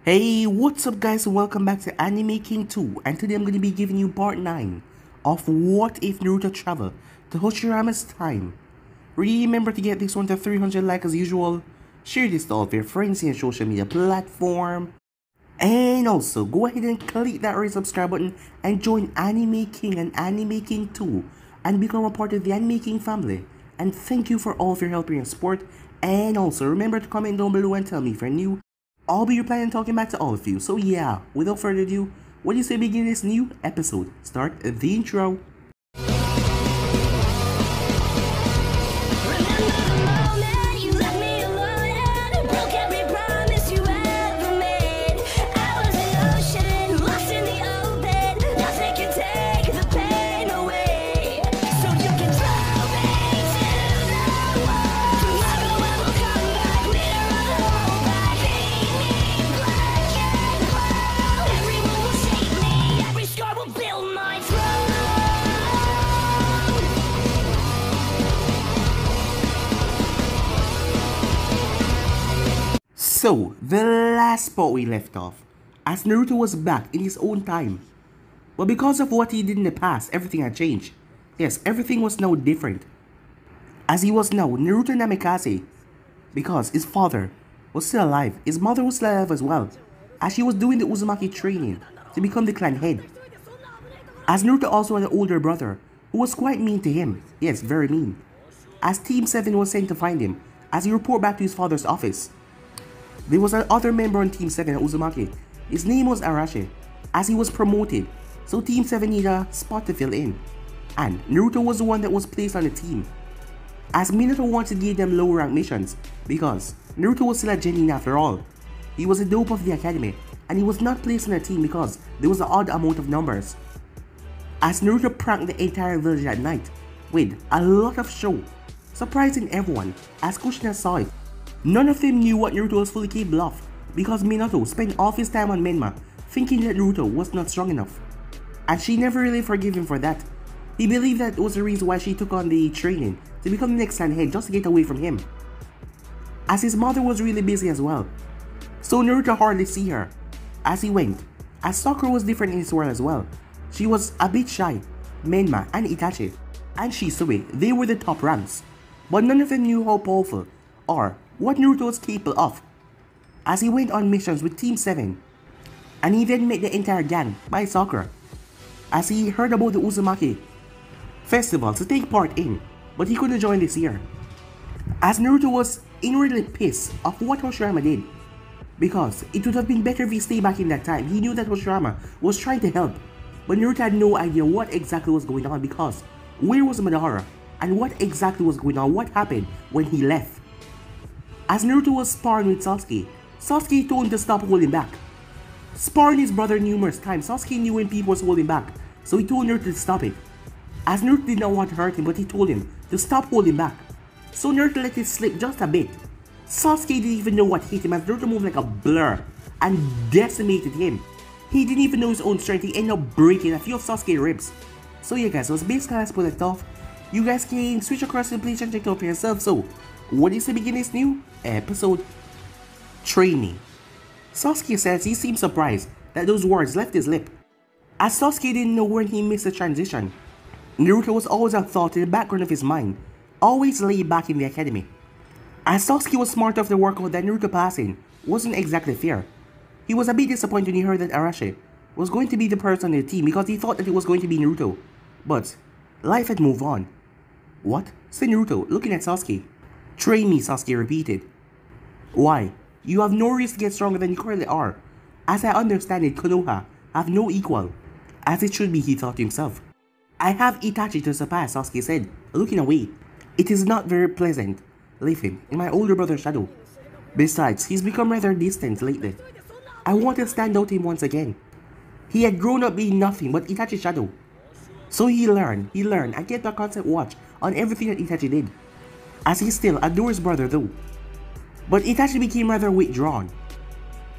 Hey, what's up guys, welcome back to Anime King 2, and today I'm going to be giving you part 9 of What If Naruto Travel to Hashirama's Time. Remember to get this one to 300 likes as usual, share this to all of your friends in your social media platform, and also go ahead and click that red subscribe button and join Anime King and Anime King 2 and become a part of the Anime King family. And thank you for all of your help and support, and also remember to comment down below and tell me if you're new. I'll be replying and talking back to all of you. So yeah, without further ado, what do you say begin this new episode? Start the intro. So, the last spot we left off, as Naruto was back in his own time. But because of what he did in the past, everything had changed. Yes, everything was now different. As he was now Naruto Namikaze, because his father was still alive, his mother was still alive as well, as she was doing the Uzumaki training to become the clan head. As Naruto also had an older brother, who was quite mean to him, yes, very mean. As Team 7 was sent to find him, as he reported back to his father's office. There was another member on Team 7 at Uzumaki. His name was Arashi, as he was promoted, so Team 7 needed a spot to fill in. And Naruto was the one that was placed on the team, as Minato wanted to give them lower rank missions, because Naruto was still a genin after all. He was a dope of the academy, and he was not placed on the team because there was an odd amount of numbers. As Naruto pranked the entire village at night, with a lot of show, surprising everyone, as Kushina saw it. None of them knew what Naruto was fully capable of, because Minato spent all his time on Menma, thinking that Naruto was not strong enough. And she never really forgave him for that. He believed that was the reason why she took on the training, to become the next clan head just to get away from him. As his mother was really busy as well, so Naruto hardly see her. As he went, as Sakura was different in this world as well. She was a bit shy, Menma and Itachi, and Shisui, they were the top ranks. But none of them knew how powerful, or what Naruto was capable of, as he went on missions with Team 7, and he then met the entire gang by Sakura, as he heard about the Uzumaki festival to take part in, but he couldn't join this year. As Naruto was inwardly pissed of what Hashirama did, because it would have been better if he stayed back in that time. He knew that Hashirama was trying to help, but Naruto had no idea what exactly was going on, because where was Madara, and what exactly was going on, what happened when he left. As Naruto was sparring with Sasuke, Sasuke told him to stop holding back. Sparring his brother numerous times, Sasuke knew when people was holding back, so he told Naruto to stop it. As Naruto did not want to hurt him, but he told him to stop holding back. So Naruto let it slip just a bit. Sasuke didn't even know what hit him, as Naruto moved like a blur and decimated him. He didn't even know his own strength. He ended up breaking a few of Sasuke's ribs. So yeah guys, so it's basically as put it off. You guys can switch across to the place and check it out for yourself. So what is the beginning of this new episode? Training. Sasuke says he seemed surprised that those words left his lip, as Sasuke didn't know when he missed the transition. Naruto was always a thought in the background of his mind, always laid back in the academy. As Sasuke was smart of the workout that Naruto passing wasn't exactly fair. He was a bit disappointed when he heard that Arashi was going to be the person on the team, because he thought that it was going to be Naruto. But life had moved on. What? Said Naruto, looking at Sasuke. Train me, Sasuke repeated. Why? You have no reason to get stronger than you currently are. As I understand it, Konoha have no equal. As it should be, he thought to himself. I have Itachi to surpass, Sasuke said, looking away. It is not very pleasant living in my older brother's shadow. Besides, he's become rather distant lately. I want to stand out to him once again. He had grown up being nothing but Itachi's shadow. So he learned, and kept a constant watch on everything that Itachi did, as he still adored his brother though. But Itachi became rather withdrawn,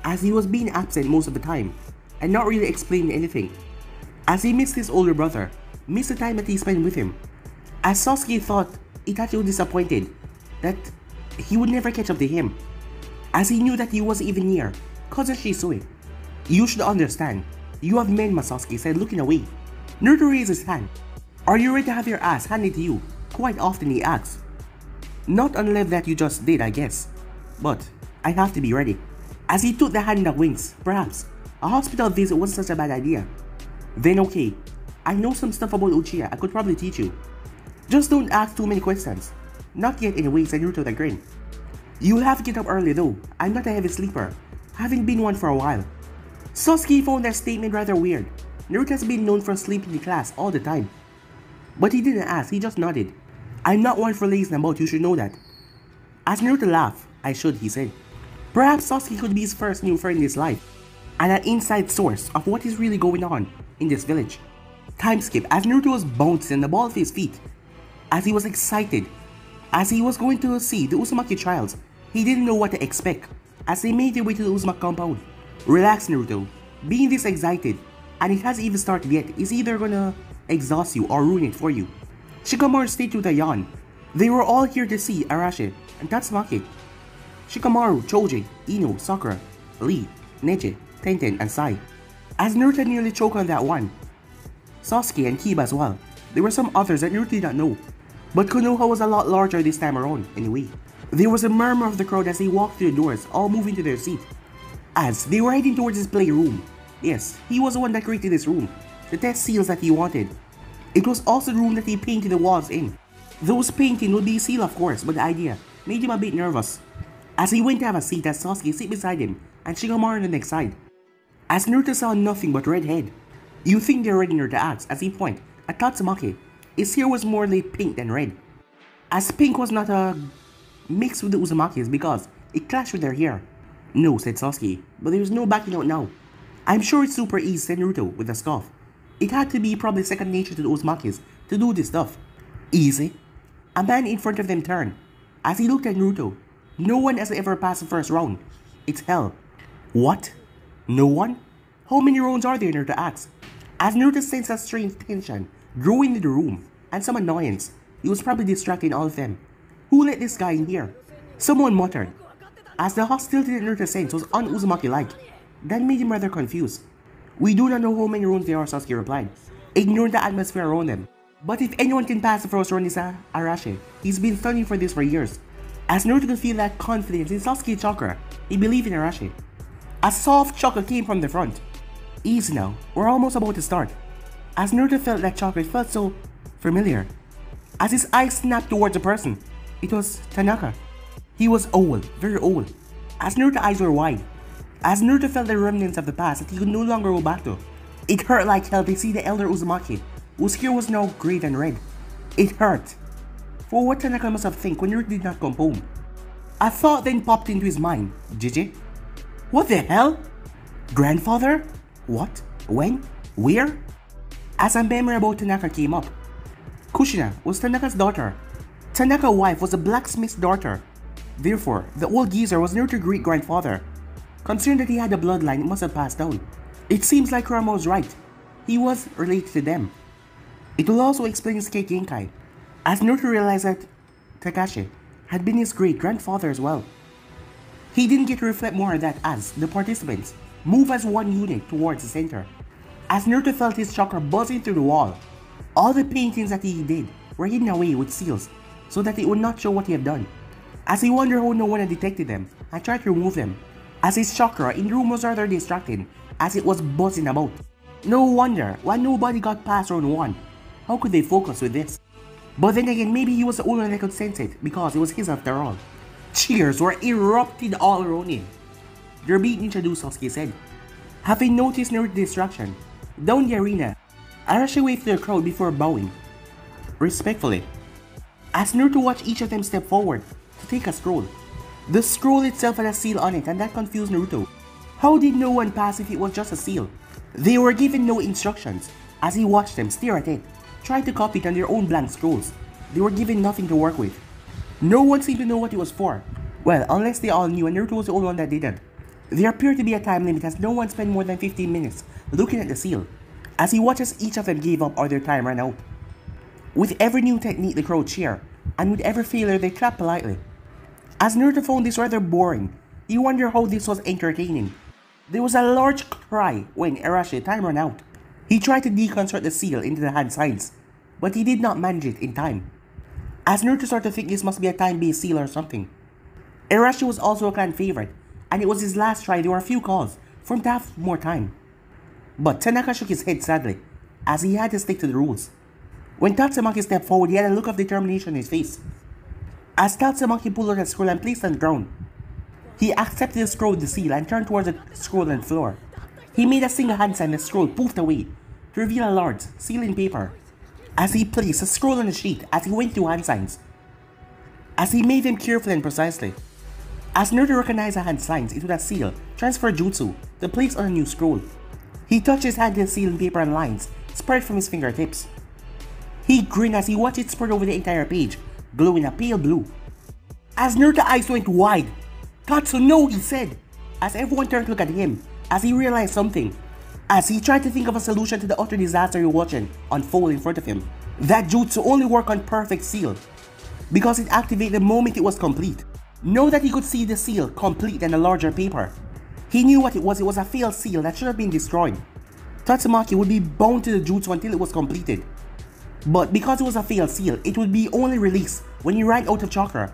as he was being absent most of the time, and not really explaining anything, as he missed his older brother, missed the time that he spent with him. As Sasuke thought Itachi was disappointed that he would never catch up to him, as he knew that he wasn't even near Cousin Shisui, you should understand. You have men, Sasuke said, looking away. Naruto raised his hand. Are you ready to have your ass handed to you? Quite often he asks. Not unless that you just did, I guess. But I have to be ready. As he took the hand that winks, perhaps a hospital visit wasn't such a bad idea. Then okay, I know some stuff about Uchiha I could probably teach you. Just don't ask too many questions. Not yet anyway, said Naruto with a grin. You'll have to get up early though. I'm not a heavy sleeper. Haven't been one for a while. Sasuke found that statement rather weird. Naruto has been known for sleeping in class all the time. But he didn't ask, he just nodded. I'm not one for lazing about, you should know that. As Naruto laughed, I should, he said. Perhaps Sasuke could be his first new friend in his life, and an inside source of what is really going on in this village. Time skip as Naruto was bouncing the ball of his feet. As he was excited, as he was going to see the Uzumaki trials, he didn't know what to expect as they made their way to the Uzumaki compound. Relax, Naruto. Being this excited, and it hasn't even started yet, is either gonna exhaust you or ruin it for you. Shikamaru stayed with a yawn. They were all here to see Arashi and Tatsumaki. Shikamaru, Choji, Ino, Sakura, Lee, Neji, Tenten, and Sai. As Naruto nearly choked on that one. Sasuke and Kiba as well. There were some others that Naruto did not know. But Konoha was a lot larger this time around, anyway. There was a murmur of the crowd as they walked through the doors, all moving to their seat. As they were heading towards his playroom. Yes, he was the one that created this room. The test seals that he wanted. It was also the room that he painted the walls in. Those painting would be sealed of course, but the idea made him a bit nervous. As he went to have a seat, as Sasuke sit beside him and Shikamaru on the next side. As Naruto saw nothing but red head. You think they're ready, Naruto asked as he pointed at Tatsumaki. His hair was more like pink than red. As pink was not a mix with the Uzumakis because it clashed with their hair. No, said Sasuke, but there's no backing out now. I'm sure it's super easy, said Naruto with a scoff. It had to be probably second nature to the Uzumakis to do this stuff. Easy? A man in front of them turned. As he looked at Naruto, no one has ever passed the first round. It's hell. What? No one? How many rounds are there, Naruto asked. As Naruto sensed a strange tension growing in the room and some annoyance, he was probably distracting all of them. Who let this guy in here? Someone muttered. As the hostility that Naruto sensed was un-Uzumaki-like, that made him rather confused. We do not know how many rounds there are, Sasuke replied, ignoring the atmosphere around them. But if anyone can pass the first round, it's Arashi. He's been studying for this for years. As Naruto could feel that confidence in Sasuke's chakra, he believed in Arashi. A soft chuckle came from the front. Easy now, we're almost about to start. As Naruto felt that chakra, it felt so familiar. As his eyes snapped towards a person, it was Tanaka. He was old, very old. As Naruto's eyes were wide. As Naruto felt the remnants of the past that he could no longer go back to. It hurt like hell to see the elder Uzumaki, whose hair was now grey and red. It hurt. For what Tanaka must have think when Naruto did not come home. A thought then popped into his mind. Jiji? What the hell? Grandfather? What? When? Where? As a memory about Tanaka came up. Kushina was Tanaka's daughter. Tanaka's wife was a blacksmith's daughter. Therefore, the old geezer was Naruto's great-grandfather. Considering that he had a bloodline, it must have passed down. It seems like Kurama was right. He was related to them. It will also explain his Kate Genkai, as Naruto realized that Kakashi had been his great-grandfather as well. He didn't get to reflect more on that as the participants move as one unit towards the center. As Naruto felt his chakra buzzing through the wall, all the paintings that he did were hidden away with seals so that it would not show what he had done. As he wondered how no one had detected them and tried to remove them, as his chakra in the room was rather distracted as it was buzzing about. No wonder why nobody got past round 1. How could they focus with this? But then again, maybe he was the only one that could sense it because it was his after all. Cheers were erupted all around him. You're being introduced, Sasuke said. Having noticed Naruto's distraction, down the arena, Arashi waved to the crowd before bowing. Respectfully. As Naruto watched each of them step forward to take a scroll. The scroll itself had a seal on it and that confused Naruto. How did no one pass if it was just a seal? They were given no instructions. As he watched them stare at it, try to copy it on their own blank scrolls. They were given nothing to work with. No one seemed to know what it was for. Well, unless they all knew and Naruto was the only one that didn't. There appeared to be a time limit as no one spent more than 15 minutes looking at the seal. As he watches each of them gave up or their time ran out. With every new technique the crowd cheer, and with every failure they clap politely. As Naruto found this rather boring, he wondered how this was entertaining. There was a large cry when Arashi time ran out. He tried to deconstruct the seal into the hand signs, but he did not manage it in time. As Naruto started to think this must be a time-based seal or something. Arashi was also a clan favorite, and it was his last try. There were a few calls for him to have more time. But Tanaka shook his head sadly, as he had to stick to the rules. When Tatsumaki stepped forward, he had a look of determination on his face. As Tatsumaki pulled out a scroll and placed it on the ground, he accepted the scroll with the seal and turned towards the scroll on the floor. He made a single hand sign and the scroll poofed away to reveal a large, sealed paper. As he placed a scroll on the sheet as he went through hand signs, as he made them carefully and precisely. As Naruto recognized the hand signs, it was a seal, transfer jutsu, to place on a new scroll. He touched his hand to the sealed paper and lines spread from his fingertips. He grinned as he watched it spread over the entire page, glowing a pale blue. As Naruto's eyes went wide, "Tatsu, no," he said, as everyone turned to look at him, as he realized something. As he tried to think of a solution to the utter disaster he was watching unfold in front of him. That jutsu only worked on perfect seal, because it activated the moment it was complete. Now that he could see the seal complete and a larger paper, he knew what it was a failed seal that should have been destroyed. Tatsumaki would be bound to the jutsu until it was completed. But because it was a failed seal, it would be only released when he ran out of chakra.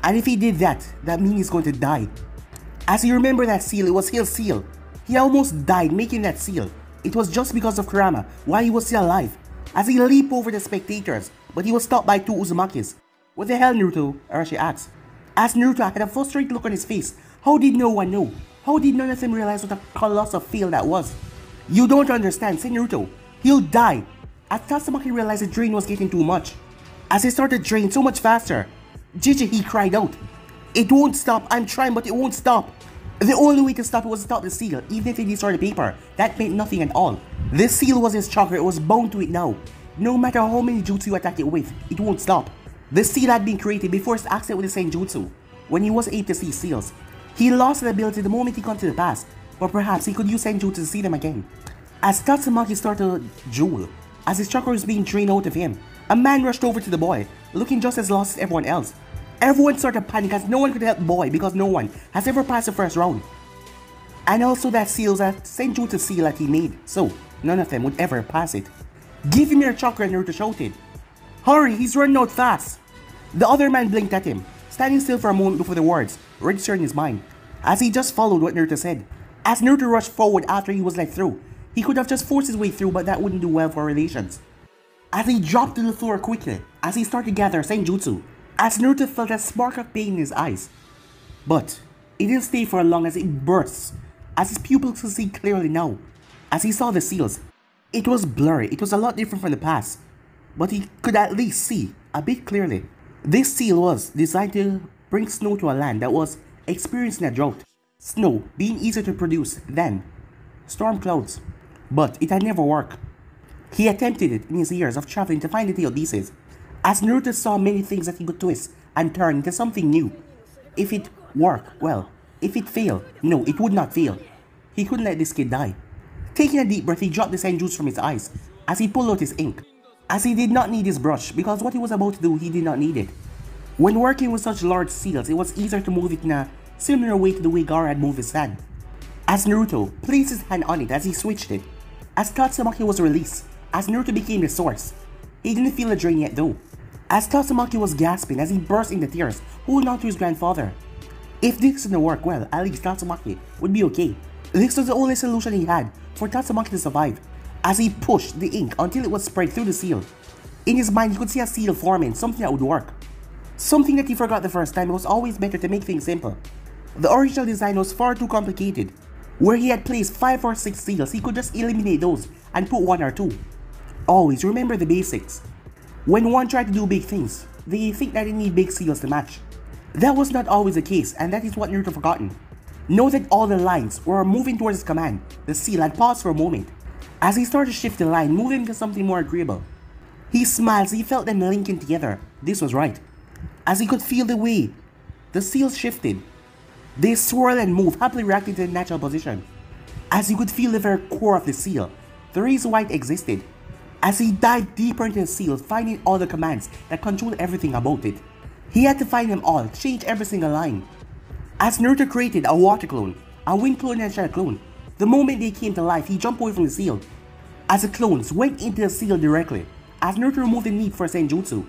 And if he did that, that means he's going to die. As he remembered that seal, it was his seal. He almost died making that seal. It was just because of Kurama, why he was still alive. As he leaped over the spectators, but he was stopped by two Uzumakis. "What the hell, Naruto?" Arashi asked. As Naruto had a frustrated look on his face, how did no one know? How did none of them realize what a colossal fail that was? "You don't understand," said Naruto. "He'll die." As Tatsumaki realized the drain was getting too much. As he started to drain so much faster, "Jiji," he cried out. "It won't stop. I'm trying, but it won't stop." The only way to stop it was to stop the seal, even if it destroyed the paper. That meant nothing at all. This seal was his chakra, it was bound to it now. No matter how many jutsu you attack it with, it won't stop. The seal had been created before his accident with the Senjutsu, when he was able to see seals. He lost the ability the moment he got to the past, but perhaps he could use Senjutsu to see them again. As Tatsumaki started to drool, as his chakra was being drained out of him, a man rushed over to the boy, looking just as lost as everyone else. Everyone started to panic as no one could help the boy because no one has ever passed the first round. And also that seal was a Senjutsu seal that he made, so none of them would ever pass it. "Give him your chakra," Naruto shouted. "Hurry, he's running out fast." The other man blinked at him, standing still for a moment before the words registered in his mind, as he just followed what Naruto said. As Naruto rushed forward after he was let through, he could have just forced his way through, but that wouldn't do well for relations. As he dropped to the floor quickly, as he started to gather Senjutsu, as Naruto felt a spark of pain in his eyes. But it didn't stay for long as it burst, as his pupils could see clearly now. As he saw the seals, it was blurry, it was a lot different from the past, but he could at least see a bit clearly. This seal was designed to bring snow to a land that was experiencing a drought, snow being easier to produce than storm clouds. But it had never worked. He attempted it in his years of traveling to find the tailed pieces, as Naruto saw many things that he could twist and turn into something new. If it worked, well. If it failed, no, it would not fail. He couldn't let this kid die. Taking a deep breath, he dropped the Senjutsu from his eyes as he pulled out his ink, as he did not need his brush because what he was about to do, he did not need it. When working with such large seals, it was easier to move it in a similar way to the way Gaara had moved his hand. As Naruto placed his hand on it as he switched it, as Tatsumaki was released, as Naruto became the source. He didn't feel the drain yet though, as Tatsumaki was gasping as he burst into tears, holding on to his grandfather. If this didn't work well, at least Tatsumaki would be okay. This was the only solution he had for Tatsumaki to survive, as he pushed the ink until it was spread through the seal. In his mind, he could see a seal forming, something that would work. Something that he forgot the first time. It was always better to make things simple. The original design was far too complicated. Where he had placed 5 or 6 seals, he could just eliminate those and put 1 or 2. Always remember the basics. When one tried to do big things, they think that they need big seals to match. That was not always the case, and that is what Naruto forgotten. Know that all the lines were moving towards his command. The seal had paused for a moment. As he started to shift the line, moving to something more agreeable. He smiled as he felt them linking together. This was right. As he could feel the way the seals shifted. They swirled and moved, happily reacting to the natural position. As he could feel the very core of the seal, the reason why it existed. As he dived deeper into the seal, finding all the commands that controlled everything about it. He had to find them all, change every single line. As Naruto created a water clone, a winged clone and a shadow clone. The moment they came to life, he jumped away from the seal, as the clones went into the seal directly, as Naruto removed the need for Senjutsu.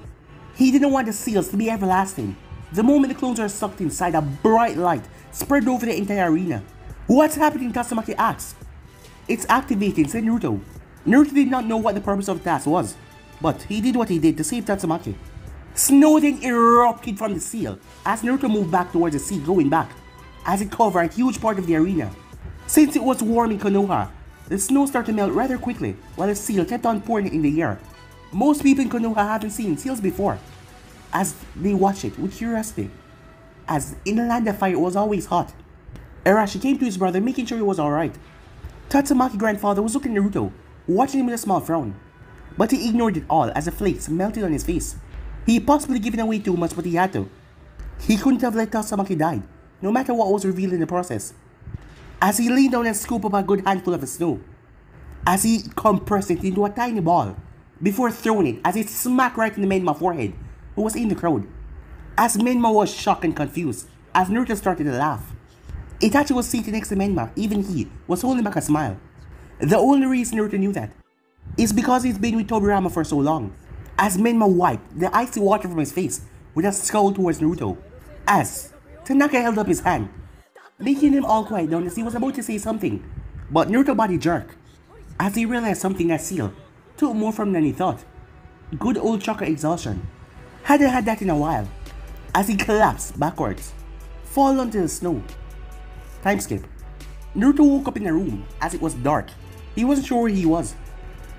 He didn't want the seals to be everlasting. The moment the clones are sucked inside, a bright light spread over the entire arena. "What's happening?" Tatsumaki asked. "It's activating," said Naruto. Naruto did not know what the purpose of the task was, but he did what he did to save Tatsumaki. Snow then erupted from the seal as Naruto moved back towards the sea, going back, as it covered a huge part of the arena. Since it was warm in Konoha, the snow started to melt rather quickly while the seal kept on pouring in the air. Most people in Konoha haven't seen seals before, as they watched it with curiosity, as in the land of fire it was always hot. Arashi came to his brother, making sure he was alright. Tatsumaki's grandfather was looking at Naruto, watching him with a small frown, but he ignored it all as the flakes melted on his face. He possibly given away too much, but he had to. He couldn't have let Tatsumaki die, no matter what was revealed in the process. As he leaned down and scooped up a good handful of the snow, as he compressed it into a tiny ball, before throwing it as it smacked right in the Menma forehead, who was in the crowd. As Menma was shocked and confused, as Naruto started to laugh. Itachi was seated next to Menma, even he was holding back a smile. The only reason Naruto knew that is because he's been with Tobirama for so long, as Menma wiped the icy water from his face with a scowl towards Naruto, as Tanaka held up his hand, making him all quiet down as he was about to say something, but Naruto body jerked, as he realized something that seal took more from than he thought. Good old chakra exhaustion. Hadn't had that in a while, as he collapsed backwards, fall onto the snow. Time skip. Naruto woke up in a room as it was dark. He wasn't sure where he was.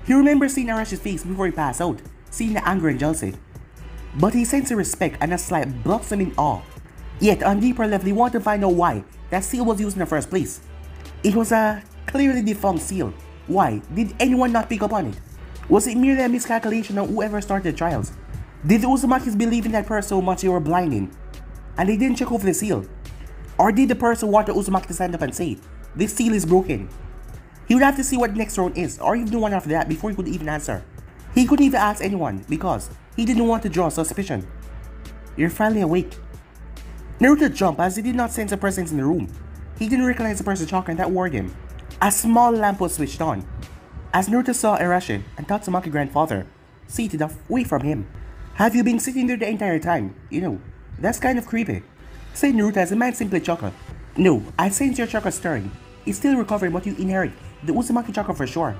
He remembered seeing Arashi's face before he passed out, seeing the anger and jealousy. But he sensed the respect and a slight blossom in awe. Yet on deeper level, he wanted to find out why that seal was used in the first place. It was a clearly defunct seal. Why did anyone not pick up on it? Was it merely a miscalculation on whoever started the trials? Did the Uzumakis believe in that person so much they were blinding, and they didn't check over the seal? Or did the person want the Uzumaki to stand up and say, "This seal is broken"? He would have to see what the next round is, or even one after that, before he could even answer. He couldn't even ask anyone, because he didn't want to draw suspicion. "You're finally awake." Naruto jumped as he did not sense a presence in the room. He didn't recognize the person's chakra, and that worried him. A small lamp was switched on, as Naruto saw Arashi and Tatsumaki's grandfather seated away from him. "Have you been sitting there the entire time? You know, that's kind of creepy," said Naruto as the man simply chuckled. "No, I sense your chakra stirring. It's still recovering, but you inherit the Uzumaki chakra for sure.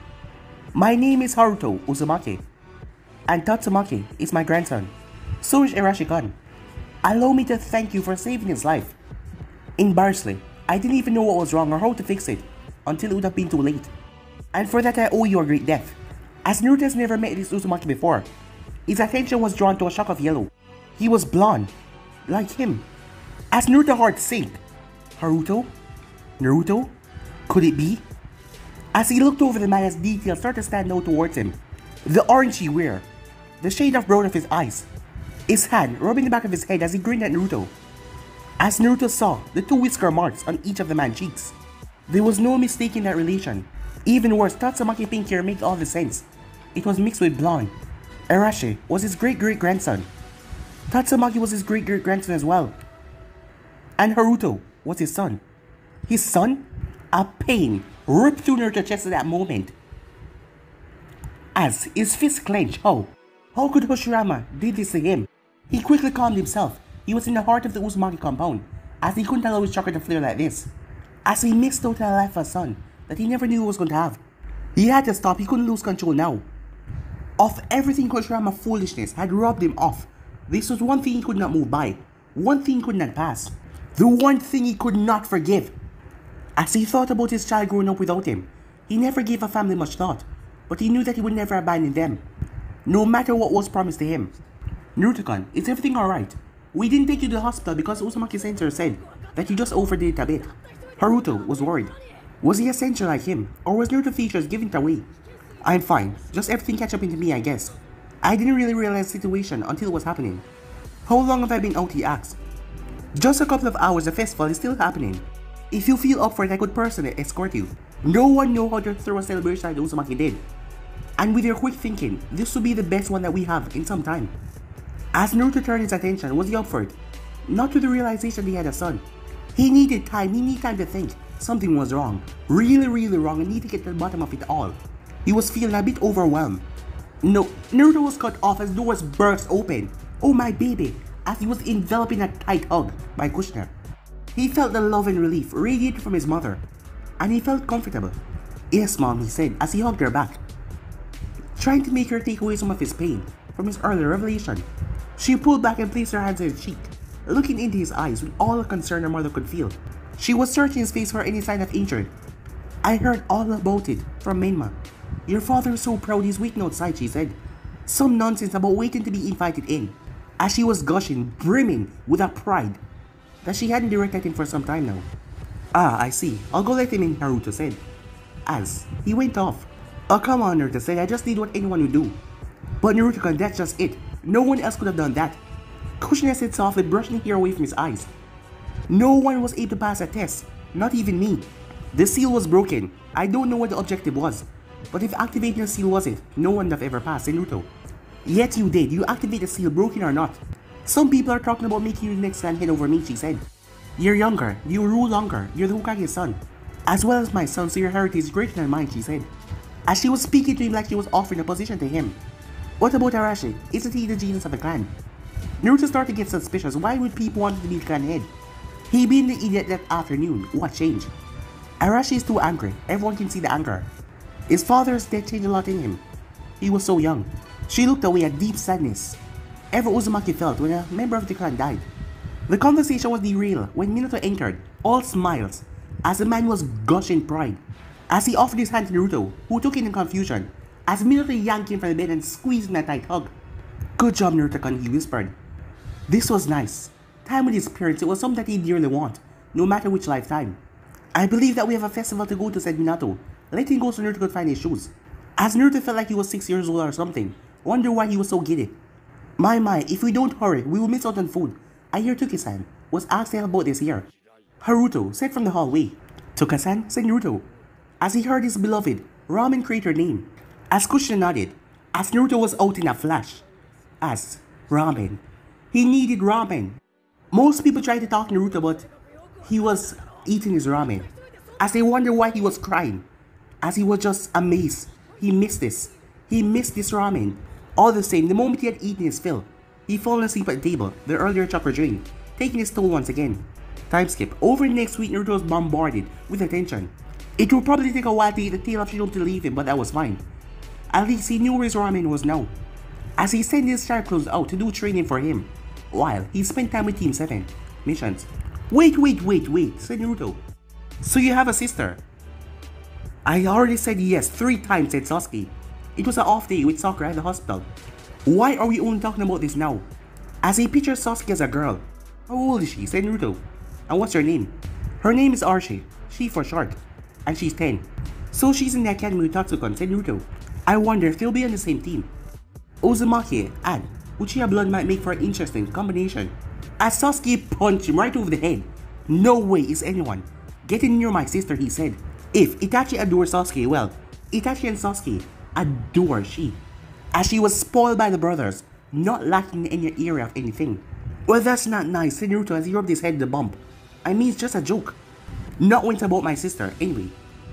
My name is Haruto Uzumaki, and Tatsumaki is my grandson. So is Arashi-kun. Allow me to thank you for saving his life. Embarrassingly, I didn't even know what was wrong or how to fix it until it would have been too late. And for that I owe you a great debt." As Naruto has never met this Uzumaki before, his attention was drawn to a shock of yellow. He was blonde, like him. As Naruto's heart sank, Haruto? Naruto? Could it be? As he looked over the man, as details started to stand out towards him. The orange he wear, the shade of brown of his eyes, his hand rubbing the back of his head as he grinned at Naruto. As Naruto saw the two whisker marks on each of the man's cheeks, there was no mistaking that relation. Even worse, Tatsumaki pink hair made all the sense. It was mixed with blonde. Arashi was his great-great-grandson. Tatsumaki was his great-great-grandson as well. And Haruto was his son. His son? A pain ripped through Naruto's chest at that moment, as his fist clenched. How could Hashirama do this to him? He quickly calmed himself. He was in the heart of the Uzumaki compound, as he couldn't allow his chakra to flare like this. As he missed out on a life of a son that he never knew he was going to have. He had to stop. He couldn't lose control now. Of everything Hashirama's foolishness had robbed him of, this was one thing he could not move by. One thing he could not pass. The one thing he could not forgive. As he thought about his child growing up without him, he never gave a family much thought, but he knew that he would never abandon them, no matter what was promised to him. "Naruto-kun, is everything alright? We didn't take you to the hospital because Uzumaki Sensei said that you just overdid it a bit." Haruto was worried. Was he a sensei like him, or was Naruto's features giving it away? "I'm fine, just everything catch up into me, I guess. I didn't really realize the situation until it was happening." "How long have I been out?" he asked. "Just a couple of hours. The festival is still happening. If you feel up for it, I could personally escort you. No one knows how to throw a celebration like the Uzumaki did. And with your quick thinking, this will be the best one that we have in some time." As Naruto turned his attention, was he up for it? Not to the realization that he had a son. He needed time to think, something was wrong. Really wrong and need to get to the bottom of it all. He was feeling a bit overwhelmed. No, Naruto was cut off as doors burst open. Oh my baby, as he was enveloped in a tight hug by Kushina. He felt the love and relief radiate from his mother, and he felt comfortable. Yes, Mom, he said as he hugged her back, trying to make her take away some of his pain from his earlier revelation. She pulled back and placed her hands on his cheek, looking into his eyes with all the concern her mother could feel. She was searching his face for any sign of injury. I heard all about it from Menma. Your father is so proud he's waiting outside, she said. Some nonsense about waiting to be invited in. As she was gushing, brimming with a pride that she hadn't directed him for some time now. Ah, I see. I'll go let him in, Naruto said. As he went off. Oh, come on, Naruto said. I just did what anyone would do. But Naruto, that's just it. No one else could have done that. Kushina said softly, brushing the hair away from his eyes. No one was able to pass a test. Not even me. The seal was broken. I don't know what the objective was. But if activating the seal wasn't, no one would have ever passed, said Naruto. Yet you did. You activated the seal, broken or not. Some people are talking about making you the next grand head over me, she said. You're younger. You rule longer. You're the Hokage's son. As well as my son, so your heritage is greater than mine, she said. As she was speaking to him like she was offering a position to him. What about Arashi? Isn't he the genius of the clan? Naruto started to get suspicious. Why would people want to be the clan head? He being the idiot that afternoon. What changed? Arashi is too angry. Everyone can see the anger. His father's death changed a lot in him. He was so young. She looked away at deep sadness. Ever Uzumaki felt when a member of the clan died. The conversation was derailed when Minato entered, all smiles, as the man was gushing pride. As he offered his hand to Naruto, who took it in confusion, as Minato yanked him from the bed and squeezed in a tight hug. Good job, Naruto-kun, he whispered. This was nice. Time with his parents, it was something that he dearly want, no matter which lifetime. I believe that we have a festival to go to, said Minato, letting go so Naruto could find his shoes. As Naruto felt like he was 6 years old or something, wonder why he was so giddy. My, if we don't hurry, we will miss out on food. I hear Toki-san was asked to help about this here. Haruto said from the hallway. Toka-san, said Naruto, as he heard his beloved ramen creator name. As Kushina nodded, as Naruto was out in a flash. As ramen. He needed ramen. Most people tried to talk to Naruto, but he was eating his ramen. As they wondered why he was crying. As he was just amazed. He missed this. He missed this ramen. All the same, the moment he had eaten his fill, he fallen asleep at the table, the earlier chakra drain, taking his toll once again. Time skip. Over the next week, Naruto was bombarded with attention. It would probably take a while to get the tail of Shinobu to leave him, but that was fine. At least he knew where his ramen was now. As he sent his sharp clothes out to do training for him, while he spent time with Team 7 missions. Wait, said Naruto. So you have a sister? I already said yes 3 times, said Sasuke. It was an off day with Sakura at the hospital. Why are we only talking about this now? As he pictured Sasuke as a girl. How old is she, said Naruto. And what's her name? Her name is Archie, she for short. And she's 10. So she's in the academy with Tatsukan, said Naruto. I wonder if they'll be on the same team. Uzumaki and Uchiha blood might make for an interesting combination. As Sasuke punched him right over the head. No way is anyone getting near my sister, he said. If Itachi adores Sasuke, well, Itachi and Sasuke adore she. As she was spoiled by the brothers, not lacking in any area of anything. Well, that's not nice, said Naruto as he rubbed his head in the bump. I mean, it's just a joke. Not when it's about my sister, anyway.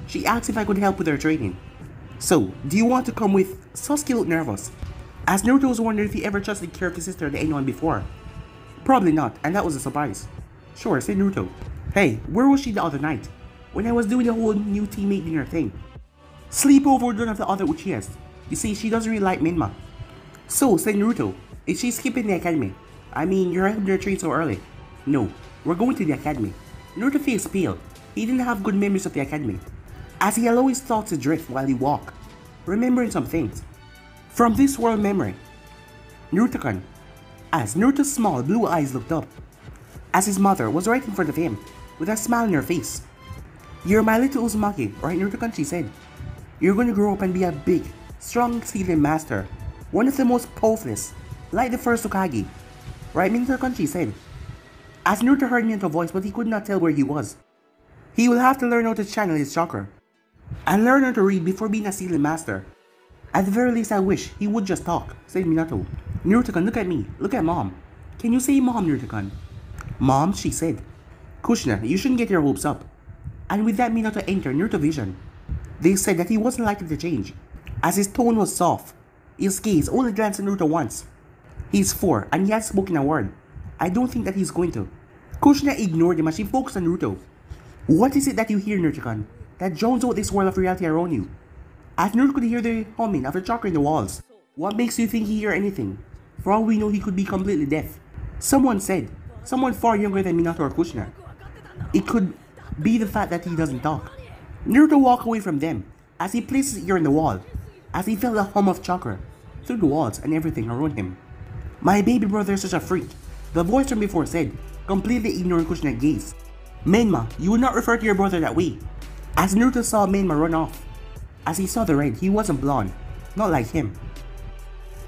She asked if I could help with her training. So, do you want to come with? Sasuke looked nervous, as Naruto was wondering if he ever trusted care of his sister to anyone before. Probably not, and that was a surprise. Sure, said Naruto. Hey, where was she the other night? When I was doing the whole new teammate dinner thing. Sleepover with one of the other Uchihas. You see, she doesn't really like Menma. So, said Naruto, is she skipping the academy? I mean, you're having her train so early. No, we're going to the academy. Naruto faced pale. He didn't have good memories of the academy, as he allowed his thoughts to drift while he walked, remembering some things from this world memory. Naruto-kun, as Naruto's small blue eyes looked up, as his mother was right in front of him, with a smile on her face. You're my little Uzumaki, right, Naruto-kun, she said. You're going to grow up and be a big, strong sealing master, one of the most powerful, like the first Hokage. Right, Minato-kun, she said. As Naruto heard Minato's voice, but he could not tell where he was. He will have to learn how to channel his chakra, and learn how to read before being a sealing master. At the very least, I wish he would just talk, said Minato. Naruto-kun, look at me, look at mom. Can you say mom, Naruto-kun? Mom, she said. Kushina, you shouldn't get your hopes up. and with that Minato entered Naruto vision. They said that he wasn't likely to change, as his tone was soft. His gaze only glanced at Naruto once. He's 4 and he hasn't spoken a word. I don't think that he's going to. Kushina ignored him as she focused on Naruto. What is it that you hear, Naruto-kun, that drowns out this world of reality around you? As Naruto could hear the humming of the chakra in the walls. What makes you think he hear anything? For all we know, he could be completely deaf. Someone said, someone far younger than Minato or Kushina. It could be the fact that he doesn't talk. Naruto walked away from them as he placed his ear in the wall, as he felt the hum of chakra through the walls and everything around him. My baby brother is such a freak, the voice from before said, completely ignoring Kushina's gaze. Menma, you would not refer to your brother that way. As Naruto saw Menma run off. As he saw the red, he wasn't blonde, not like him.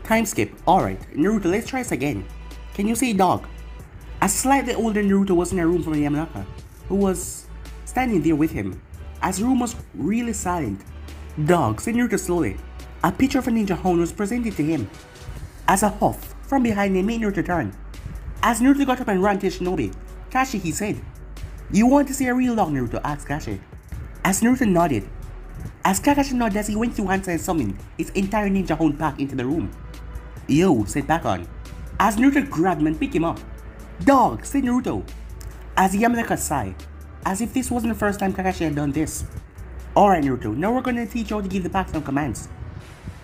Time skip. Alright, Naruto, let's try this again. Can you say dog? A slightly older Naruto was in a room from Yamanaka, who was standing there with him. As the room was really silent. Dog, said Naruto slowly. A picture of a ninja hound was presented to him. As a huff from behind him made Naruto turn. As Naruto got up and ran to Shinobi, Kashi, he said. You want to see a real dog, Naruto? Asked Kashi. As Naruto nodded. As Kakashi nodded as he went through hands and summoned his entire ninja hound pack into the room. Yo, said Bakon. As Naruto grabbed him and picked him up. Dog, said Naruto. As Yamanaka sighed, as if this wasn't the first time Kakashi had done this. Alright Naruto, now we're gonna teach you how to give the pack some commands.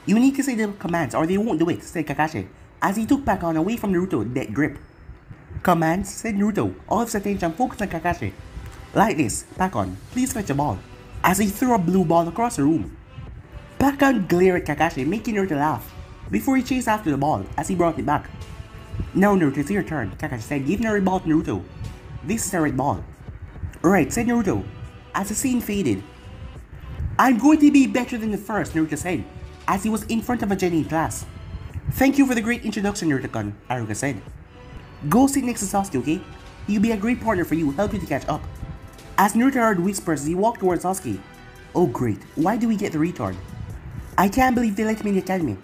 You need to say the commands or they won't do it, said Kakashi, as he took Bakon away from Naruto with that grip. Commands, said Naruto, all of his attention focused on Kakashi. Like this, Bakon, please fetch a ball. As he threw a blue ball across the room. Bakon glared at Kakashi, making Naruto laugh, before he chased after the ball as he brought it back. Now Naruto, it's your turn, Kakashi said, giving a red ball to Naruto. This is a red ball. Right, said Naruto, as the scene faded. I'm going to be better than the first, Naruto said, as he was in front of a genuine class. Thank you for the great introduction, Naruto-kun, Haruka said. Go sit next to Sasuke, okay? He'll be a great partner for you, help you to catch up. As Naruto heard whispers as he walked towards Sasuke. Oh great, why do we get the retard? I can't believe they let me in the academy.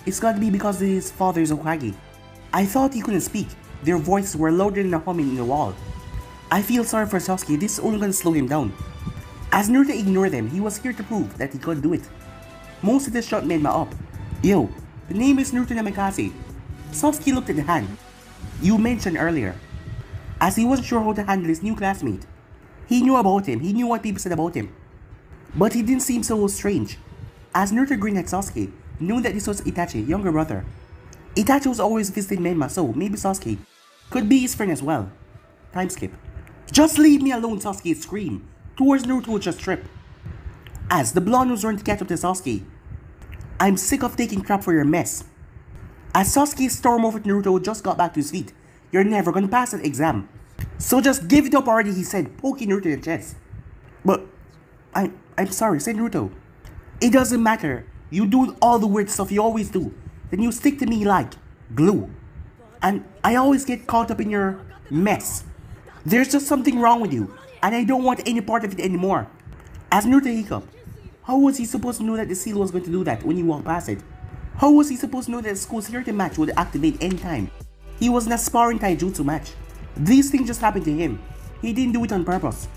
It's got to be because his father is Hokage. I thought he couldn't speak. Their voices were louder than the humming in the wall. I feel sorry for Sasuke, this is only gonna slow him down. As Naruto ignored them, he was here to prove that he could do it. Most of the shot Menma up. Yo, the name is Naruto Namikaze. Sasuke looked at the hand you mentioned earlier, as he wasn't sure how to handle his new classmate. He knew about him, he knew what people said about him. But he didn't seem so strange. As Naruto grinned at Sasuke, knowing that this was Itachi, younger brother. Itachi was always visiting Menma, so maybe Sasuke could be his friend as well. Time skip. Just leave me alone, Sasuke screamed, towards Naruto would just trip. As the blonde was running to catch up to Sasuke. I'm sick of taking crap for your mess. As Sasuke stormed over to Naruto who just got back to his feet. You're never gonna pass that exam. So just give it up already, he said, poking Naruto in the chest. But, I'm sorry, said Naruto. It doesn't matter. You do all the weird stuff you always do. Then you stick to me like glue. And I always get caught up in your mess. There's just something wrong with you. And I don't want any part of it anymore. As Naruto hiccuped. How was he supposed to know that the seal was going to do that when he walked past it? How was he supposed to know that the school's security match would activate anytime? He was in a sparring taijutsu match. These things just happened to him. He didn't do it on purpose.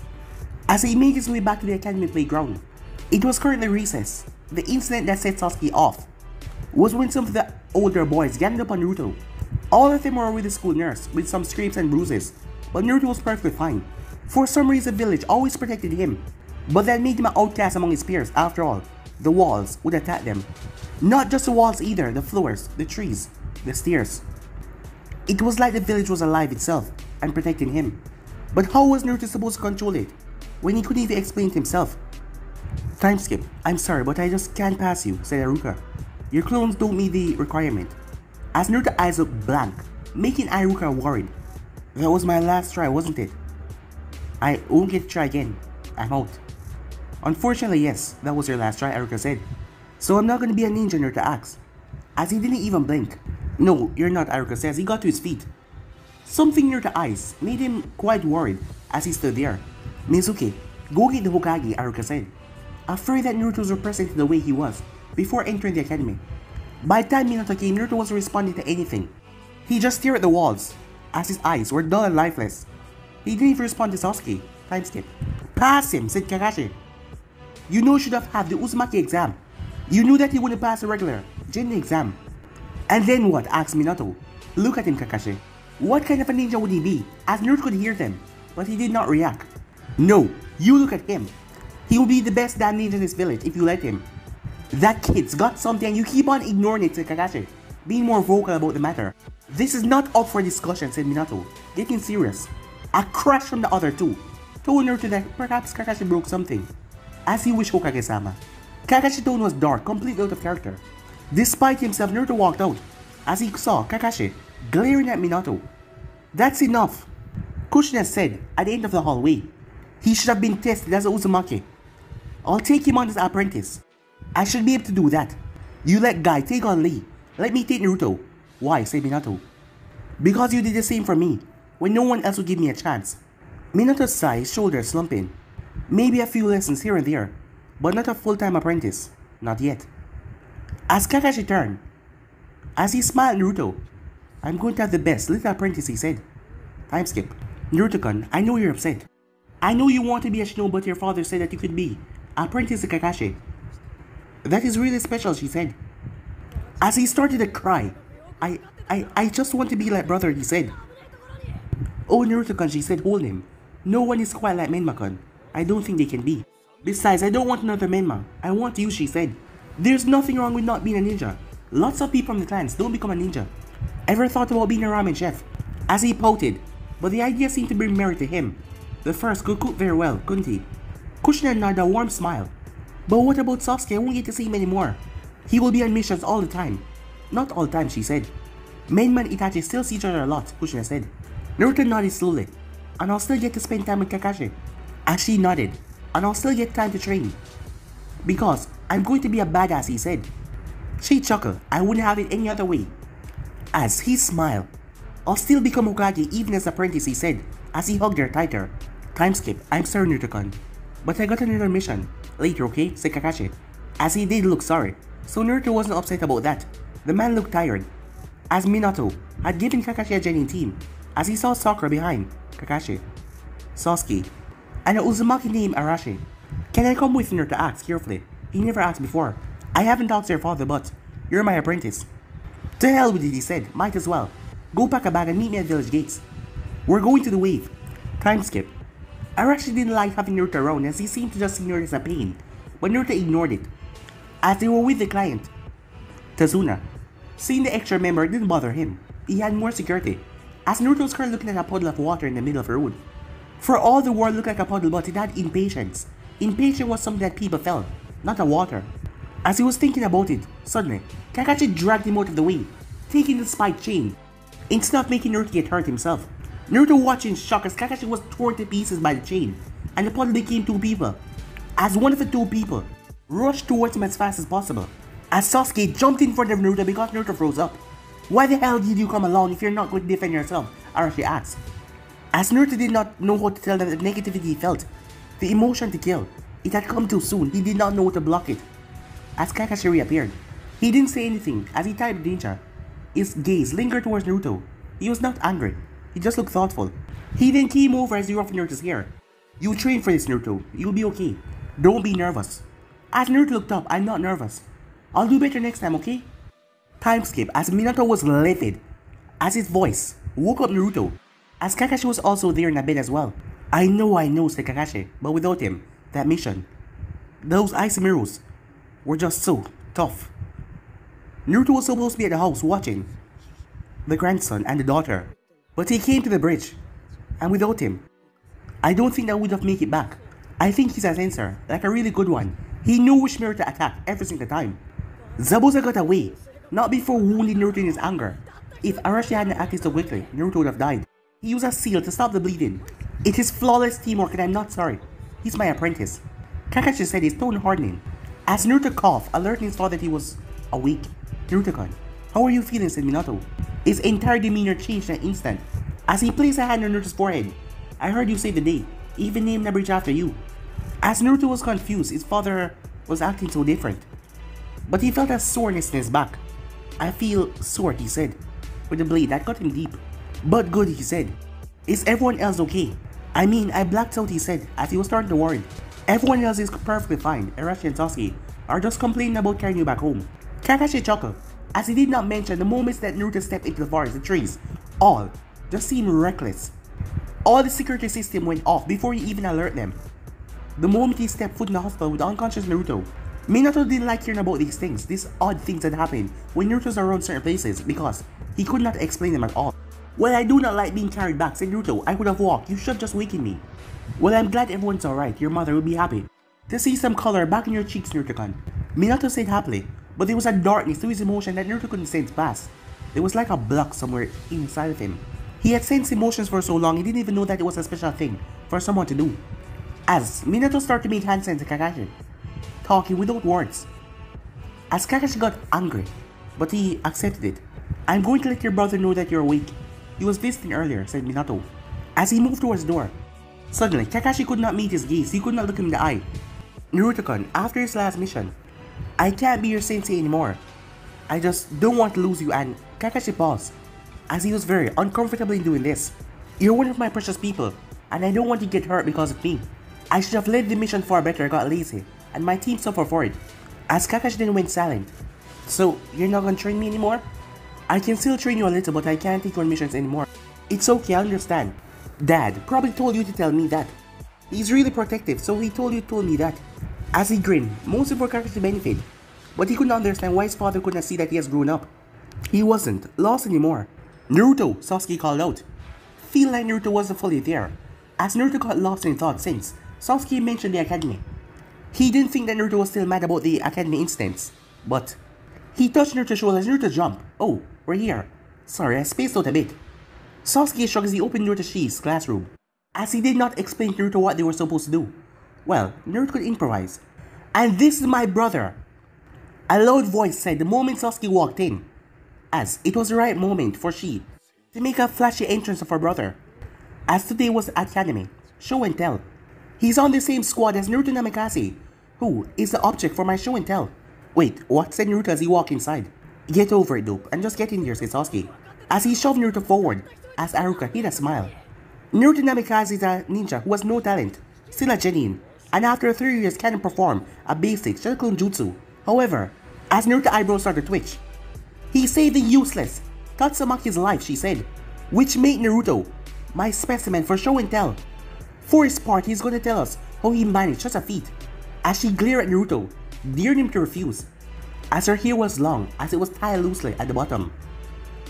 As he made his way back to the academy playground, it was currently recess. The incident that set Sasuke off was when some of the older boys ganged up on Naruto. All of them were with the school nurse with some scrapes and bruises, but Naruto was perfectly fine. For some reason the village always protected him, but that made him an outcast among his peers. After all, the walls would attack them. Not just the walls either, the floors, the trees, the stairs. It was like the village was alive itself and protecting him. But how was Naruto supposed to control it when he couldn't even explain it himself? Time skip. I'm sorry, but I just can't pass you, said Haruka. Your clones don't meet the requirement. As Naruto's eyes looked blank, making Haruka worried. That was my last try, wasn't it? I won't get to try again. I'm out. Unfortunately, yes, that was your last try, Haruka said. So I'm not gonna be a ninja, Naruto asked, as he didn't even blink. No, you're not, Haruka says. He got to his feet. Something near the eyes made him quite worried as he stood there. Mizuki, go get the Hokage, Haruka said, afraid that Naruto was represented the way he was before entering the academy. By the time Minato came, Naruto wasn't responding to anything. He just stared at the walls, as his eyes were dull and lifeless. He didn't even respond to Sasuke. Time skip. Pass him, said Kakashi. You know you should have had the Uzumaki exam. You knew that he wouldn't pass the regular Genin exam. And then what? Asked Minato. Look at him, Kakashi. What kind of a ninja would he be? As Naruto could hear them, but he did not react. No, you look at him. He will be the best damn ninja in this village if you let him. That kid's got something and you keep on ignoring it, said Kakashi, being more vocal about the matter. This is not up for discussion, said Minato, getting serious. A crash from the other two told Naruto that perhaps Kakashi broke something, as he wished Hokage-sama. Kakashi's tone was dark, completely out of character. Despite himself, Naruto walked out, as he saw Kakashi glaring at Minato. That's enough, Kushina said at the end of the hallway. He should have been tested as a Uzumaki. I'll take him on as apprentice. I should be able to do that. You let Guy take on Lee. Let me take Naruto. Why, said Minato. Because you did the same for me, when no one else would give me a chance. Minato sighed, his shoulders slumping. Maybe a few lessons here and there, but not a full-time apprentice. Not yet. As Kakashi turned, as he smiled at Naruto, I'm going to have the best little apprentice, he said. Time skip. Naruto-kun, I know you're upset. I know you want to be a Shinobi, but your father said that you could be apprentice to Kakashi. That is really special, she said. As he started to cry, I just want to be like brother, he said. Oh, Naruto-kun, she said, hold him. No one is quite like Menma-kun. I don't think they can be. Besides, I don't want another Menma. I want you, she said. There's nothing wrong with not being a ninja. Lots of people from the clans don't become a ninja. Ever thought about being a ramen chef? As he pouted, but the idea seemed to bring merit to him. The first could cook very well, couldn't he? Kushina nodded a warm smile. But what about Sasuke? I won't get to see him anymore. He will be on missions all the time. Not all the time, she said. Menma and Itachi still see each other a lot, Kushina said. Naruto nodded slowly. And I'll still get to spend time with Kakashi. As she nodded. And I'll still get time to train. Because I'm going to be a badass, he said. She chuckled. I wouldn't have it any other way. As he smiled. I'll still become Hokage even as apprentice, he said, as he hugged her tighter. Time skip. I'm sorry, Naruto-kun, but I got another mission. Later, okay? Said Kakashi. As he did look sorry, so Naruto wasn't upset about that. The man looked tired. As Minato had given Kakashi a Genin team, as he saw Sakura behind Kakashi, Sasuke, and a Uzumaki named Arashi. Can I come with Naruto asked carefully. He never asked before. I haven't talked to your father, but you're my apprentice. To hell with it, he said. Might as well. Go pack a bag and meet me at village gates. We're going to the wave. Time skip. Arashi didn't like having Naruto around as he seemed to just ignore it as a pain, but Naruto ignored it. As they were with the client, Tazuna, seeing the extra member didn't bother him. He had more security, as Naruto was currently looking at a puddle of water in the middle of the road. For all the world looked like a puddle, but it had impatience. Impatience was something that people felt, not a water. As he was thinking about it, suddenly, Kakashi dragged him out of the way, taking the spiked chain, instead of making Naruto get hurt himself. Naruto watched in shock as Kakashi was torn to pieces by the chain, and the puddle became two people. As one of the two people rushed towards him as fast as possible, as Sasuke jumped in front of Naruto because Naruto froze up. Why the hell did you come along if you're not going to defend yourself? Arashi asked. As Naruto did not know how to tell them the negativity he felt, the emotion to kill, it had come too soon. He did not know how to block it. As Kakashi reappeared, he didn't say anything as he tied the ninja. His gaze lingered towards Naruto. He was not angry. He just looked thoughtful. He then came over as he ruffled Naruto's hair. You train for this, Naruto. You'll be okay. Don't be nervous. As Naruto looked up, I'm not nervous. I'll do better next time, okay? Time skip as Minato was livid as his voice woke up Naruto, as Kakashi was also there in a bed as well. I know, said Kakashi, but without him, that mission, those ice mirrors, were just so tough. Naruto was supposed to be at the house watching the grandson and the daughter, but he came to the bridge, and without him, I don't think that would have made it back. I think he's a sensor, like a really good one. He knew which mirror to attack every single time. Zabuza got away, not before wounding Naruto in his anger. If Arashi hadn't acted so quickly, Naruto would have died. He used a seal to stop the bleeding. It is flawless teamwork and I'm not sorry. He's my apprentice. Kakashi said, his tone hardening. As Naruto coughed, alerting his father that he was awake. Naruto-kun, how are you feeling, said Minato. His entire demeanor changed in an instant. As he placed a hand on Naruto's forehead. I heard you saved the day. Even named a bridge after you. As Naruto was confused, his father was acting so different. But he felt a soreness in his back. I feel sore, he said, with the blade that cut him deep. But good, he said. Is everyone else okay? I mean, I blacked out, he said, as he was starting to worry. Everyone else is perfectly fine. Arashi and Sasuke are just complaining about carrying you back home. Kakashi chuckled, as he did not mention the moments that Naruto stepped into the forest, the trees, all just seemed reckless. All the security system went off before he even alerted them. The moment he stepped foot in the hospital with unconscious Naruto, Minato didn't like hearing about these things, these odd things that happen when Naruto's around certain places because he could not explain them at all. Well, I do not like being carried back, said Naruto. I would have walked. You should have just wakened me. Well, I'm glad everyone's alright. Your mother will be happy to see some color back in your cheeks, Naruto-kun. Minato said happily, but there was a darkness to his emotion that Naruto couldn't sense past. There was like a block somewhere inside of him. He had sensed emotions for so long, he didn't even know that it was a special thing for someone to do. As Minato started to make hand signs to Kakashi, talking without words. As Kakashi got angry, but he accepted it. I'm going to let your brother know that you're awake. He was visiting earlier, said Minato, as he moved towards the door. Suddenly, Kakashi could not meet his gaze, he could not look him in the eye. Naruto-kun, after his last mission, I can't be your sensei anymore. I just don't want to lose you, and Kakashi paused, as he was very uncomfortable in doing this. You're one of my precious people, and I don't want you to get hurt because of me. I should have led the mission far better, I got lazy, and my team suffered for it. As Kakashi then went silent. So, you're not gonna train me anymore? I can still train you a little, but I can't take you on missions anymore. It's okay, I understand. Dad probably told you to tell me that. He's really protective, so he told me that. As he grinned, mostly for Kakashi's benefit, but he couldn't understand why his father could not see that he has grown up. He wasn't lost anymore. Naruto, Sasuke called out. Feel like Naruto wasn't fully there, as Naruto got lost in thought since Sasuke mentioned the academy. He didn't think that Naruto was still mad about the academy incidents, but he touched Naruto's shoulder as Naruto jumped. Oh, we're here. Sorry, I spaced out a bit. Sasuke shrugged as he opened Naruto's classroom, as he did not explain to Naruto what they were supposed to do. Well, Naruto could improvise. And this is my brother, a loud voice said the moment Sasuke walked in, as it was the right moment for she to make a flashy entrance of her brother. As today was the academy, show and tell. He's on the same squad as Naruto Namikaze, who is the object for my show and tell. Wait, what? Said Naruto as he walked inside. Get over it, dope, and just get in here, said Sasuke, as he shoved Naruto forward, as Aruka hid a smile. Naruto Namikaze is a ninja who has no talent, still a genin, and after 3 years cannot perform a basic Sharingan Jutsu. However, as Naruto's eyebrows started to twitch, he saved the useless Tatsumaki's life, she said, which made Naruto my specimen for show and tell. For his part, he's gonna tell us how he managed such a feat. As she glared at Naruto, daring him to refuse, as her hair was long, as it was tied loosely at the bottom.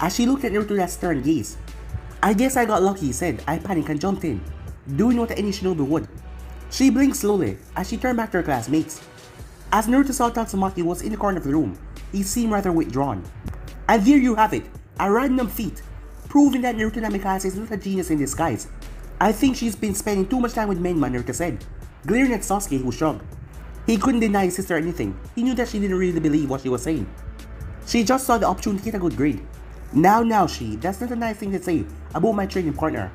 As she looked at Naruto with that stern gaze. I guess I got lucky, he said. I panicked and jumped in, doing what any shinobi would. She blinked slowly as she turned back to her classmates. As Naruto saw Tatsumaki was in the corner of the room, he seemed rather withdrawn. And there you have it, a random feat, proving that Naruto Namikaze is not a genius in disguise. I think she's been spending too much time with men, Naruto said, glaring at Sasuke, who shrugged. He couldn't deny his sister anything. He knew that she didn't really believe what she was saying. She just saw the opportunity to get a good grade. Now, that's not a nice thing to say about my training partner.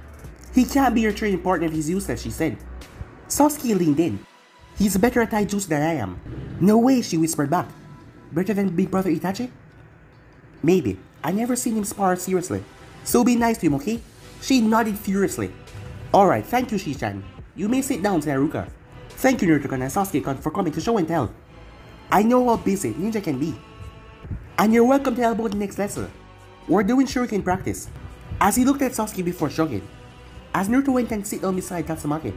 He can't be your training partner if he's useless, she said. Sasuke leaned in. He's better at taijutsu than I am. No way, she whispered back. Better than Big Brother Itachi? Maybe. I never seen him spar seriously. So be nice to him, okay? She nodded furiously. Alright, thank you, Shishan. You may sit down, said Haruka. Thank you, Naruto-kun and Sasuke-kun for coming to show and tell. I know how busy ninja can be. And you're welcome to help out the next lesson. We're doing shuriken practice. As he looked at Sasuke before shrugging. As Naruto went and sit down beside Tatsumaki.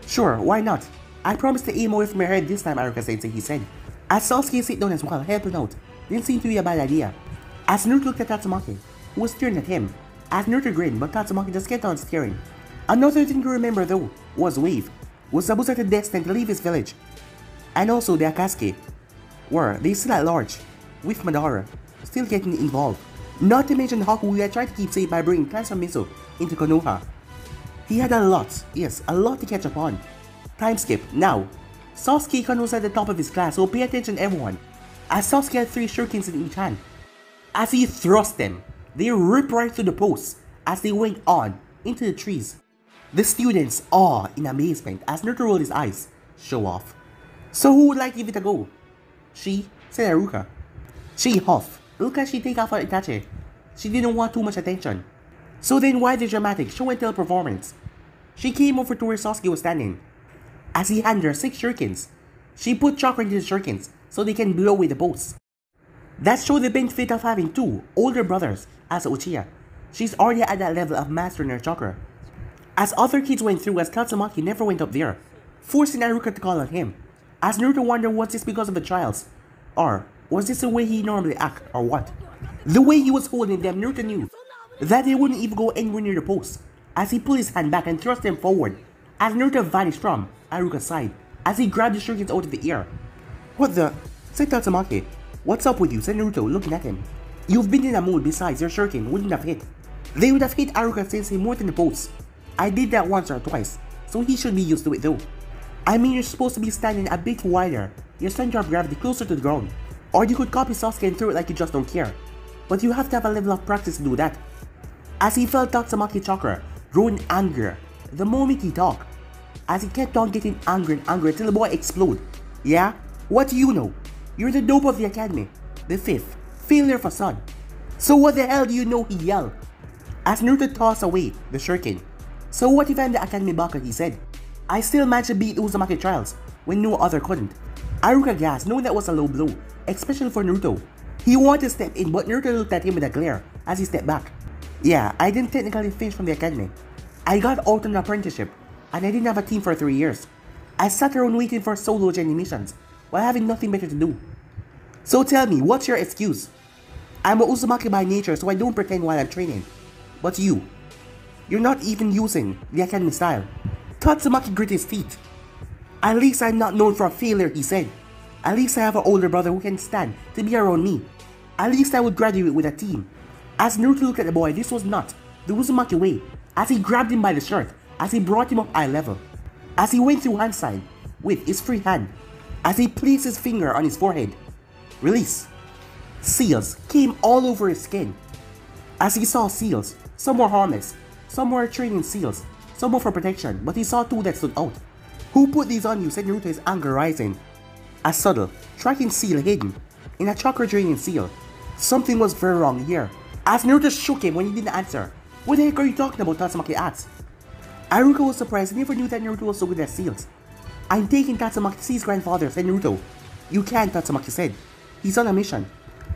Sure, why not? I promise to aim away from your head this time, Aruka-sensei, he said. As Sasuke sit down as well, helping out. Didn't seem to be a bad idea. As Naruto looked at Tatsumaki, who was staring at him. As Naruto grinned, but Tatsumaki just kept on staring. Another thing to remember though, was Wave was Zabuza destined to leave his village. And also the Akatsuki they still at large, with Madara still getting involved. Not to mention Haku had tried to keep safe by bringing Transform Miso into Konoha. He had a lot, yes, a lot to catch up on. Time skip, now. Sasuke-kun was at the top of his class, so pay attention everyone. As Sasuke had 3 shurikens in each hand. As he thrust them, they ripped right through the posts as they went on into the trees. The students awe in amazement as Naruto rolled his eyes. Show off. So who would like to give it a go? She, said Haruka. She huffed. Look as she take off her Itachi. She didn't want too much attention. So then why the dramatic show and tell performance? She came over to where Sasuke was standing. As he handed her 6 shurikens, she put chakra into the shurikens so they can blow away the boats. That showed the benefit of having 2 older brothers as Uchiha. She's already at that level of mastering her chakra. As other kids went through, as Tatsumaki never went up there, forcing Iruka to call on him. As Naruto wondered, was this because of the trials? Or was this the way he normally acted, or what? The way he was holding them, Naruto knew that they wouldn't even go anywhere near the post. As he pulled his hand back and thrust them forward, as Naruto vanished from Iruka's side, as he grabbed the shurikens out of the air. What the? Said Tatsumaki. What's up with you? Said Naruto, looking at him. You've been in a mood, besides your shuriken wouldn't have hit. They would have hit Iruka sensei more than the post. I did that once or twice, so he should be used to it though. I mean, you're supposed to be standing a bit wider, your center of gravity closer to the ground. Or you could copy Sasuke and throw it like you just don't care. But you have to have a level of practice to do that. As he felt Tatsumaki chakra growing angrier the moment he talked. As he kept on getting angrier and angrier till the boy exploded. Yeah? What do you know? You're the dope of the academy. The 5th. Failure for son. So what the hell do you know, he yelled. As Naruto tossed away the shuriken. So what if I'm the Academy Baka, he said. I still managed to beat the Uzumaki trials when no other couldn't. Iruka gasped, knowing that was a low blow, especially for Naruto. He wanted to step in, but Naruto looked at him with a glare as he stepped back. Yeah, I didn't technically finish from the academy. I got out on an apprenticeship, and I didn't have a team for 3 years. I sat around waiting for solo journey missions, while having nothing better to do. So tell me, what's your excuse? I'm a Uzumaki by nature, so I don't pretend while I'm training. But you're not even using the academy style. Tatsumaki grit his teeth. At least I'm not known for a failure, he said. At least I have an older brother who can stand to be around me. At least I would graduate with a team. As Naruto looked at the boy, this was not the Uzumaki way. As he grabbed him by the shirt, as he brought him up eye level. As he went through hand sign with his free hand. As he placed his finger on his forehead. Release. Seals came all over his skin. As he saw seals, some were harmless, some were training seals, some were for protection, but he saw 2 that stood out. Who put these on you? Said Naruto, his anger rising. A subtle, tracking seal hidden in a chakra draining seal. Something was very wrong here. As Naruto shook him when he didn't answer. What the heck are you talking about? Tatsumaki asked. Iruka was surprised. He never knew that Naruto was so good at seals. I'm taking Tatsumaki to see his grandfather, said Naruto. You can't, Tatsumaki said. He's on a mission.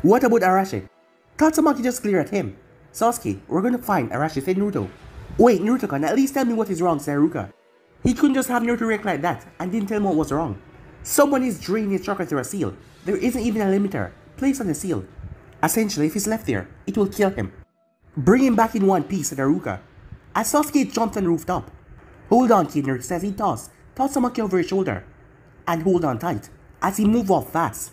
What about Arashi? Tatsumaki just glared at him. Sasuke, we're gonna find Arashi, said Naruto. Wait, Naruto-kun, at least tell me what is wrong, said Iruka. He couldn't just have Naruto react like that and didn't tell him what was wrong. Someone is draining his chakra through a seal. There isn't even a limiter placed on the seal. Essentially, if he's left there, it will kill him. Bring him back in one piece, said Iruka. As Sasuke jumped on the rooftop. Hold on, kid, Naruto says he tossed Tatsumaki over his shoulder. And hold on tight, as he moved off fast.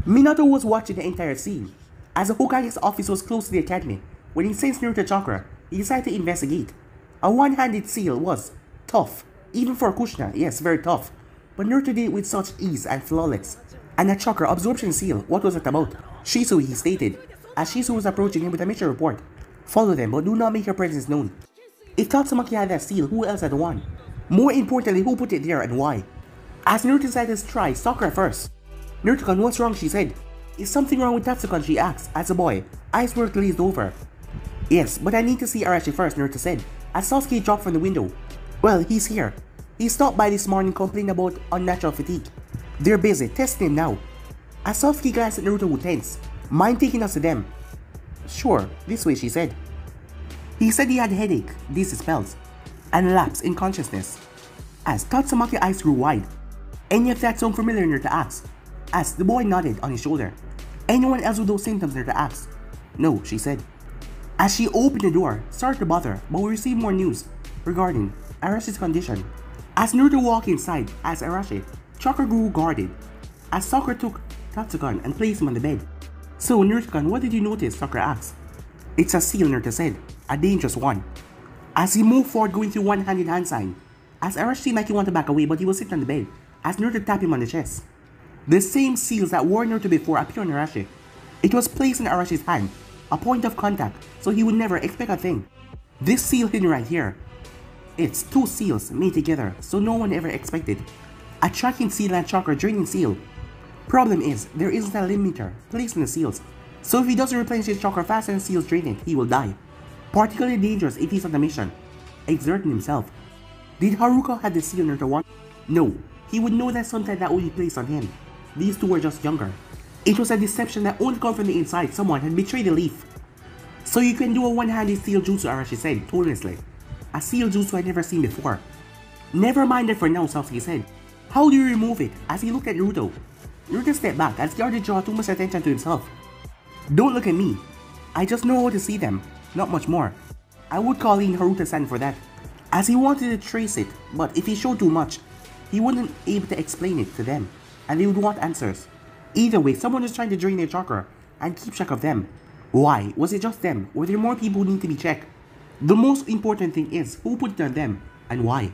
Minato was watching the entire scene. As the Hokage's office was close to the academy, when he sensed Naruto chakra, he decided to investigate. A one-handed seal was tough, even for Kushina, yes, very tough. But Naruto did it with such ease and flawless. And a chakra absorption seal, what was it about? Shisui, he stated, as Shisui was approaching him with a mission report. Follow them, but do not make your presence known. If Tatsumaki had that seal, who else had one? More importantly, who put it there and why? As Naruto decided to try Sakura first. Naruto-kun, what's wrong, she said. Is something wrong with Tatsukan, she asked, as the boy, eyes were glazed over. Yes, but I need to see Arashi first, Naruto said, as Sasuke dropped from the window. Well, he's here. He stopped by this morning complaining about unnatural fatigue. They're busy, testing him now. As Sasuke glanced at Naruto with tense, mind taking us to them? Sure, this way, she said. He said he had a headache, dizzy spells, and lapse in consciousness. As Tatsumaki's eyes grew wide. Any of that sound familiar, Naruto asked, as the boy nodded on his shoulder. Anyone else with those symptoms, Naruto asked. No, she said. As she opened the door, sorry to bother, but we received more news regarding Arashi's condition. As Naruto walked inside, as Arashi, chakra grew guarded. As Sakura took Tatsukan and placed him on the bed. So, Naruto-kun, what did you notice? Sakura asked. It's a seal, Naruto said. A dangerous one. As he moved forward going through one-handed hand sign. As Arashi seemed like he wanted to back away, but he was sitting on the bed. As Naruto tapped him on the chest. The same seals that warned Naruto before appeared on Arashi. It was placed in Arashi's hand, a point of contact, so he would never expect a thing. This seal hidden right here. It's 2 seals made together, so no one ever expected. A tracking seal and chakra draining seal. Problem is, there isn't a limiter placed in the seals, so if he doesn't replenish his chakra fast and the seals drain it, he will die. Particularly dangerous if he's on the mission, exerting himself. Did Haruka have the seal Naruto want? No, he would know that something that would be placed on him. These two were just younger. It was a deception that only come from the inside. Someone had betrayed the leaf. So you can do a one-handed seal jutsu, Arashi said, tonelessly. A seal jutsu I'd never seen before. Never mind it for now, Sasuke said. How do you remove it? As he looked at Naruto. Naruto stepped back as he started to draw too much attention to himself. Don't look at me. I just know how to see them, not much more. I would call in Haruto-san for that. As he wanted to trace it, but if he showed too much, he wouldn't be able to explain it to them, and they would want answers. Either way, someone is trying to drain their chakra and keep track of them. Why? Was it just them? Were there more people who need to be checked? The most important thing is who put it on them and why.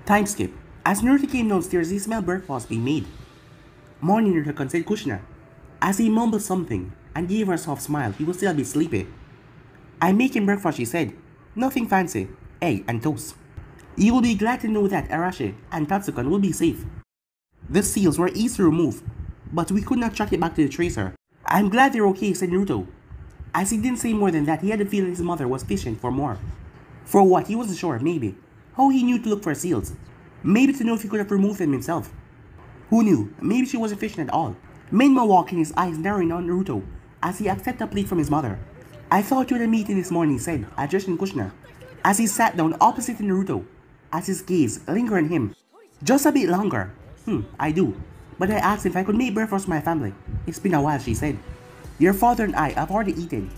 Time skip. As Naruto came downstairs, he smelled breakfast being made. Morning, Naruto said Kushina. As he mumbled something and gave her a soft smile, he was still a bit sleepy. I'm making breakfast, she said. Nothing fancy. Egg and toast. You will be glad to know that Arashi and Tatsukan will be safe. The seals were easy to remove, but we could not track it back to the tracer. I'm glad they're okay, said Naruto. As he didn't say more than that, he had the feeling his mother was fishing for more. For what? He wasn't sure, maybe. How he knew to look for seals. Maybe to know if he could have removed them himself. Who knew? Maybe she wasn't fishing at all. Menma walked in, his eyes narrowing on Naruto as he accepted a plate from his mother. I thought you had a meeting this morning, he said, addressing Kushina. As he sat down opposite Naruto, as his gaze lingered on him. Just a bit longer. I do. But I asked if I could make breakfast for my family. It's been a while, she said. Your father and I have already eaten.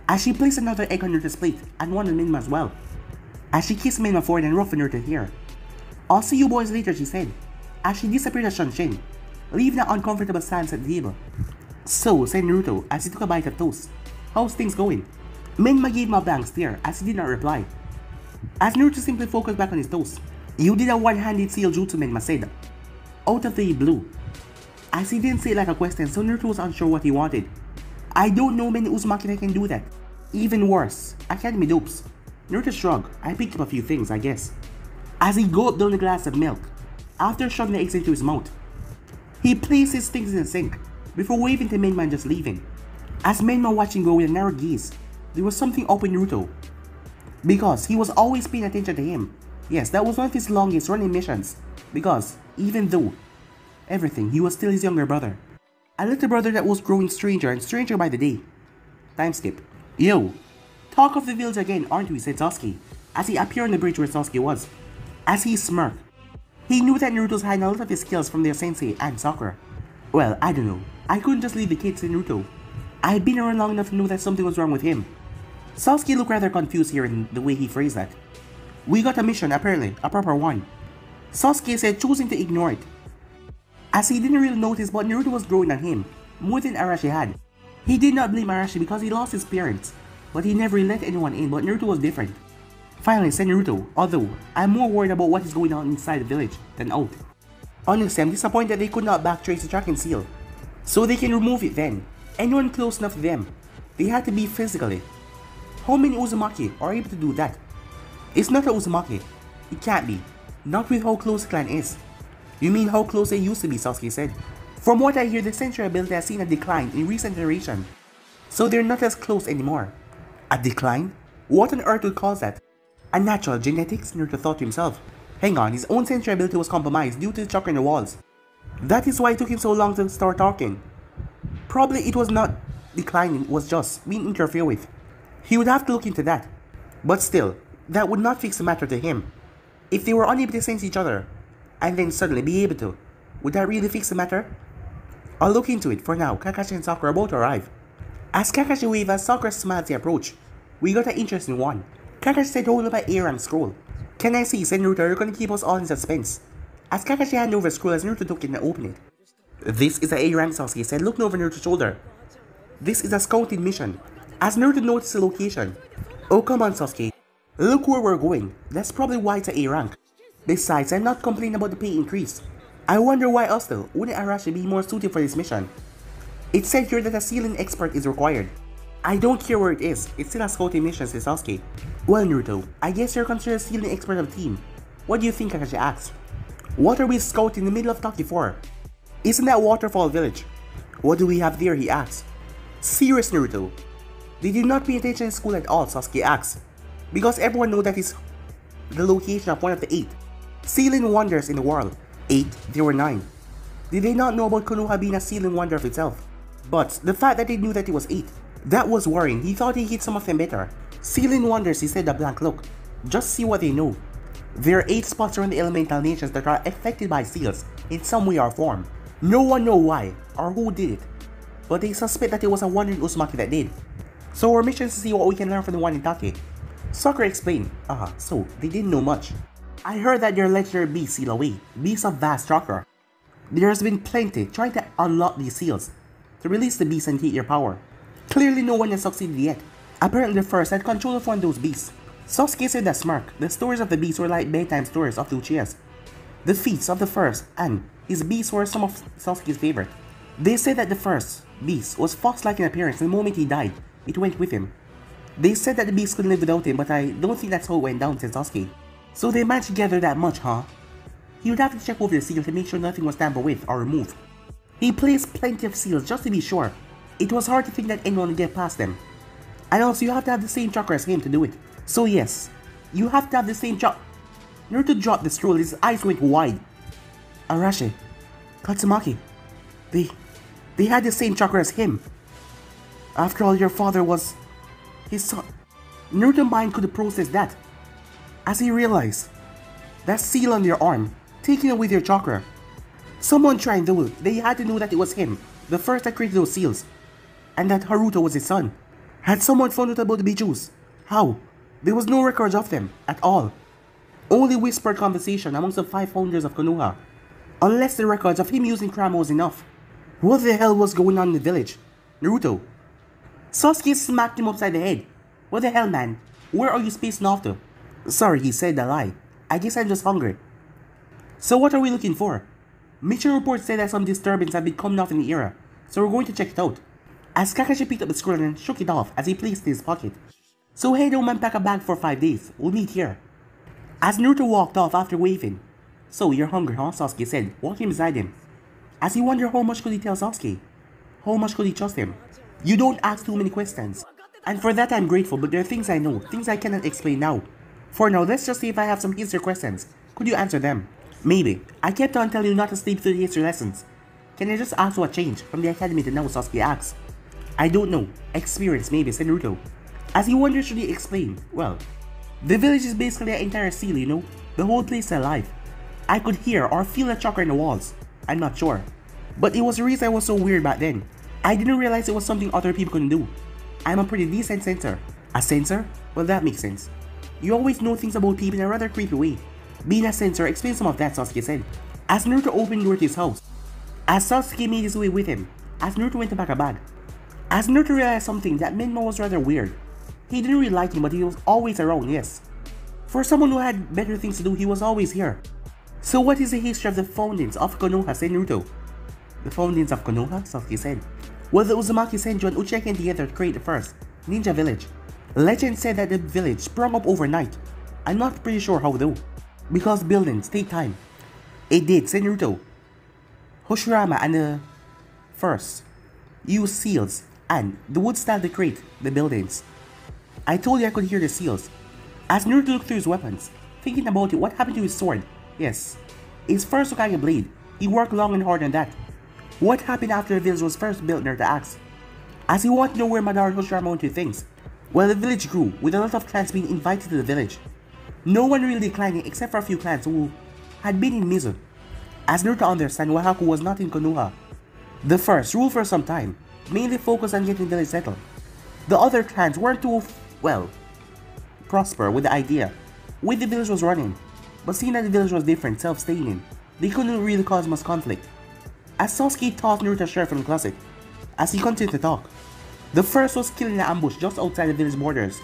As she placed another egg on Naruto's plate and one on Menma as well. As she kissed Menma forward and roughened Naruto here. I'll see you boys later, she said. As she disappeared as Shanshin, leaving an uncomfortable silence at the table. So, said Naruto as he took a bite of toast. How's things going? Menma gave him a blank stare as he did not reply. As Naruto simply focused back on his toast. You did a one-handed seal jutsu, Menma said. Out of the blue. As he didn't say it like a question, so Naruto was unsure what he wanted. I don't know many Uzumaki that can do that. Even worse, Academy dopes. Naruto shrugged. I picked up a few things, I guess. As he gulped down a glass of milk, after shoving the eggs into his mouth, he placed his things in the sink before waving to Menma and just leaving. As Menma watched him go with a narrow gaze, there was something up in Naruto. Because he was always paying attention to him. Yes, that was one of his longest running missions. Because, even though everything, he was still his younger brother. A little brother that was growing stranger and stranger by the day. Time skip. Yo, talk of the village again, aren't we, said Sasuke, as he appeared on the bridge where Sasuke was. As he smirked, he knew that Naruto's hiding a lot of his skills from their sensei and Sakura. Well, I don't know. I couldn't just leave the kid to Naruto. I had been around long enough to know that something was wrong with him. Sasuke looked rather confused here in the way he phrased that. We got a mission, apparently, a proper one. Sasuke said, choosing to ignore it. As he didn't really notice, but Naruto was growing on him, more than Arashi had. He did not blame Arashi because he lost his parents, but he never let anyone in, but Naruto was different. Finally, said Naruto, although I'm more worried about what is going on inside the village than out. Honestly, I'm disappointed they could not backtrace the tracking seal. So they can remove it then. Anyone close enough to them, they had to be physically. How many Uzumaki are able to do that? It's not a Uzumaki. It can't be. Not with how close the clan is. You mean how close they used to be, Sasuke said. From what I hear, the Senshi ability has seen a decline in recent generation. So they're not as close anymore. A decline? What on earth would cause that? Unnatural genetics, Naruto thought to himself. Hang on, his own Senshi ability was compromised due to the chakra in the walls. That is why it took him so long to start talking. Probably it was not declining, it was just being interfered with. He would have to look into that. But still, that would not fix the matter to him. If they were unable to sense each other, and then suddenly be able to, would that really fix the matter? I'll look into it. For now, Kakashi and Sakura both arrive. As Kakashi waved as Sakura smiled as they approach, we got an interesting one. Kakashi said hold up an A-rank scroll. Can I see, said Naruto, you're gonna keep us all in suspense. As Kakashi handed over the scroll as Naruto took it and opened it. This is an A-rank, Sasuke said, looking over Naruto's shoulder. This is a scouting mission. As Naruto noticed the location. Oh come on, Sasuke. Look where we're going. That's probably why it's an A-rank. Besides, I'm not complaining about the pay increase. I wonder why us though. Wouldn't Arashi be more suited for this mission? It said here that a sealing expert is required. I don't care where it is. It's still a scouting mission, says Sasuke. Well, Naruto, I guess you're considered a sealing expert of the team. What do you think, Kakashi asks? What are we scouting in the middle of Taki for? Isn't that Waterfall Village? What do we have there, he asks. Serious, Naruto. Did you not pay attention in school at all, Sasuke asks. Because everyone knows that is... the location of one of the 8 sealing wonders in the world. 8, there were 9. Did they not know about Konoha being a sealing wonder of itself? But the fact that they knew that it was 8, that was worrying. He thought he hit some of them better. Sealing wonders, he said, a blank look. Just see what they know. There are 8 spots around the elemental nations that are affected by seals in some way or form. No one knows why or who did it, but they suspect that it was a wandering Uzumaki that did. So our mission is to see what we can learn from the one in Take. Sakura explained, so they didn't know much. I heard that there are legendary beasts sealed away, beasts of vast chakra. There has been plenty trying to unlock these seals, to release the beasts and take their power. Clearly no one has succeeded yet. Apparently the first had control of one of those beasts. Sasuke said that smirk. The stories of the beasts were like bedtime stories of the Uchihas. The feats of the first and his beasts were some of Sasuke's favorite. They said that the first beast was fox-like in appearance, and the moment he died, it went with him. They said that the beast couldn't live without him, but I don't think that's how it went down, said Sasuke. So they managed to gather that much, huh? He would have to check over the seal to make sure nothing was tampered with or removed. He placed plenty of seals just to be sure. It was hard to think that anyone would get past them. And also you have to have the same chakra as him to do it. So yes, you have to have the same chakra. Naruto dropped the scroll, his eyes went wide. Arashi, Katsumaki, they had the same chakra as him. After all, your father was his son. Naruto's mind couldn't process that. As he realized, that seal on your arm, taking away their chakra. Someone tried to do it. They had to know that it was him, the first that created those seals. And that Haruto was his son. Had someone found out about the Bijus? How? There was no records of them, at all. Only whispered conversation amongst the 5 founders of Konoha. Unless the records of him using Kurama was enough. What the hell was going on in the village? Naruto. Sasuke smacked him upside the head. What the hell, man? Where are you spacing off to? Sorry, he said a lie. I guess I'm just hungry. So what are we looking for? Mission reports say that some disturbance have been coming off in the area, so we're going to check it out. As Kakashi picked up the scroll and shook it off as he placed it in his pocket. So hey, don't man, pack a bag for 5 days. We'll meet here. As Naruto walked off after waving. So you're hungry, huh? Sasuke said, walking beside him. As he wondered how much could he tell Sasuke? How much could he trust him? You don't ask too many questions. And for that I'm grateful, but there are things I know, things I cannot explain now. For now, let's just see if I have some history questions. Could you answer them? Maybe. I kept on telling you not to sleep through the history lessons. Can I just ask what changed from the academy to now, Sasuke asked. I don't know. Experience, maybe, said Naruto. As he wondered should he explain, well, the village is basically an entire seal, you know? The whole place is alive. I could hear or feel a chakra in the walls. I'm not sure. But it was the reason I was so weird back then. I didn't realize it was something other people couldn't do. I'm a pretty decent sensor. A sensor? Well, that makes sense. You always know things about people in a rather creepy way. Being a sensor, explain some of that, Sasuke said. As Naruto opened the door to his house. As Sasuke made his way with him. As Naruto went to pack a bag. As Naruto realized something, that Menma was rather weird. He didn't really like him, but he was always around, yes. For someone who had better things to do, he was always here. So what is the history of the foundings of Konoha, said Naruto. The foundings of Konoha, Sasuke said. Well, the Uzumaki Senju and Uchiha came together to create the first ninja village. Legend said that the village sprung up overnight. I'm not pretty sure how though, because buildings take time. It did, said Naruto. Hoshirama and the first used seals and the wood style to create the buildings. I told you I could hear the seals. As Naruto looked through his weapons, thinking about it, what happened to his sword? Yes, his first Hokage blade. He worked long and hard on that. What happened after the village was first built, Naruto asked. As he wanted to know where Madara and Hoshirama went to things. Well, the village grew, with a lot of clans being invited to the village. No one really declining except for a few clans who had been in Mizu. As Naruto understood, Wahaku was not in Konoha. The first ruled for some time, mainly focused on getting the village settled. The other clans weren't too, well, prosper with the idea, way the village was running. But seeing that the village was different, self-staining, they couldn't really cause much conflict. As Sasuke taught Naruto share from the closet, as he continued to talk. The first was killed in an ambush just outside the village borders.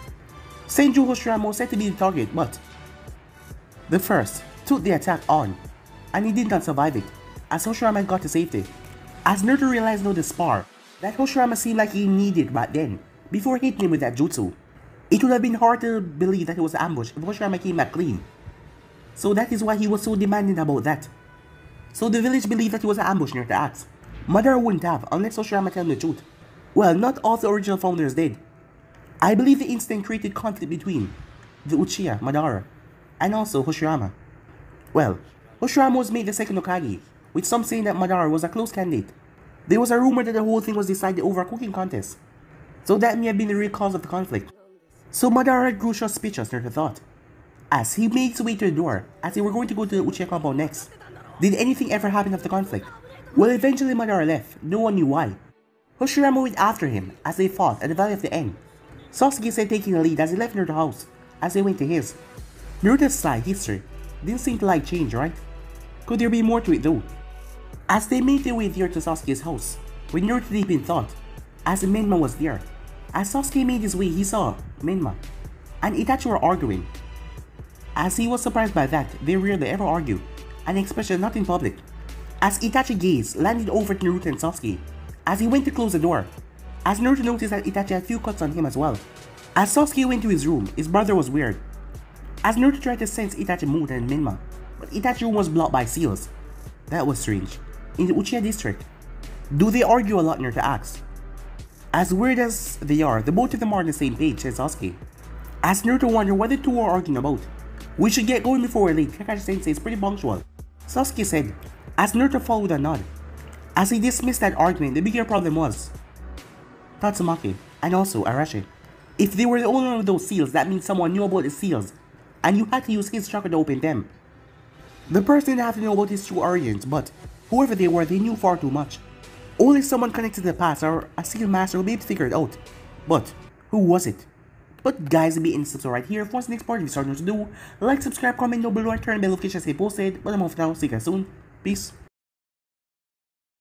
Senju Hoshirama was said to be the target, but the first took the attack on, and he did not survive it, as Hoshirama got to safety. As Naruto realized now the spar that Hoshirama seemed like he needed back then, before hitting him with that jutsu. It would have been hard to believe that it was an ambush if Hoshirama came back clean. So that is why he was so demanding about that. So the village believed that it was an ambush, Naruto asked. Madara wouldn't have, unless Hoshirama told him the truth. Well, not all the original founders did. I believe the incident created conflict between the Uchiha, Madara, and also Hoshirama. Well, Hoshirama was made the second Hokage, with some saying that Madara was a close candidate. There was a rumor that the whole thing was decided over a cooking contest, so that may have been the real cause of the conflict. So Madara grew suspicious, Naruto thought, as he made his way to the door, as they were going to go to the Uchiha compound next. Did anything ever happen of the conflict? Well, eventually Madara left, no one knew why. Hoshirama went after him as they fought at the Valley of the End. Sasuke said taking the lead as he left Naruto's house, as they went to his. Naruto's side history didn't seem to like change, right? Could there be more to it though? As they made their way there to Sasuke's house, with Naruto deep in thought, as Menma was there. As Sasuke made his way, he saw Menma and Itachi were arguing. As he was surprised by that, they rarely ever argue, and especially not in public. As Itachi's gaze landed over to Naruto and Sasuke, as he went to close the door, as Naruto noticed that Itachi had few cuts on him as well. As Sasuke went to his room, his brother was weird. As Naruto tried to sense Itachi's mood and Menma, but Itachi's room was blocked by seals. That was strange. In the Uchiha district, do they argue a lot? Naruto asked. As weird as they are, the both of them are on the same page, said Sasuke. As Naruto wondered what the two were arguing about. We should get going before we're late, Kakashi Sensei is pretty punctual, Sasuke said, as Naruto followed with a nod. As he dismissed that argument, the bigger problem was Tatsumaki and also Arashi. If they were the owner of those seals, that means someone knew about the seals, and you had to use his chakra to open them. The person didn't have to know about his true origins, but whoever they were, they knew far too much. Only someone connected to the past or a seal master will be able to figure it out. But who was it? But guys, be in the right here. If what's the next part, if you start to do, like, subscribe, comment down below, and turn the bell notifications to stay posted. But I'm off now. See you guys soon. Peace.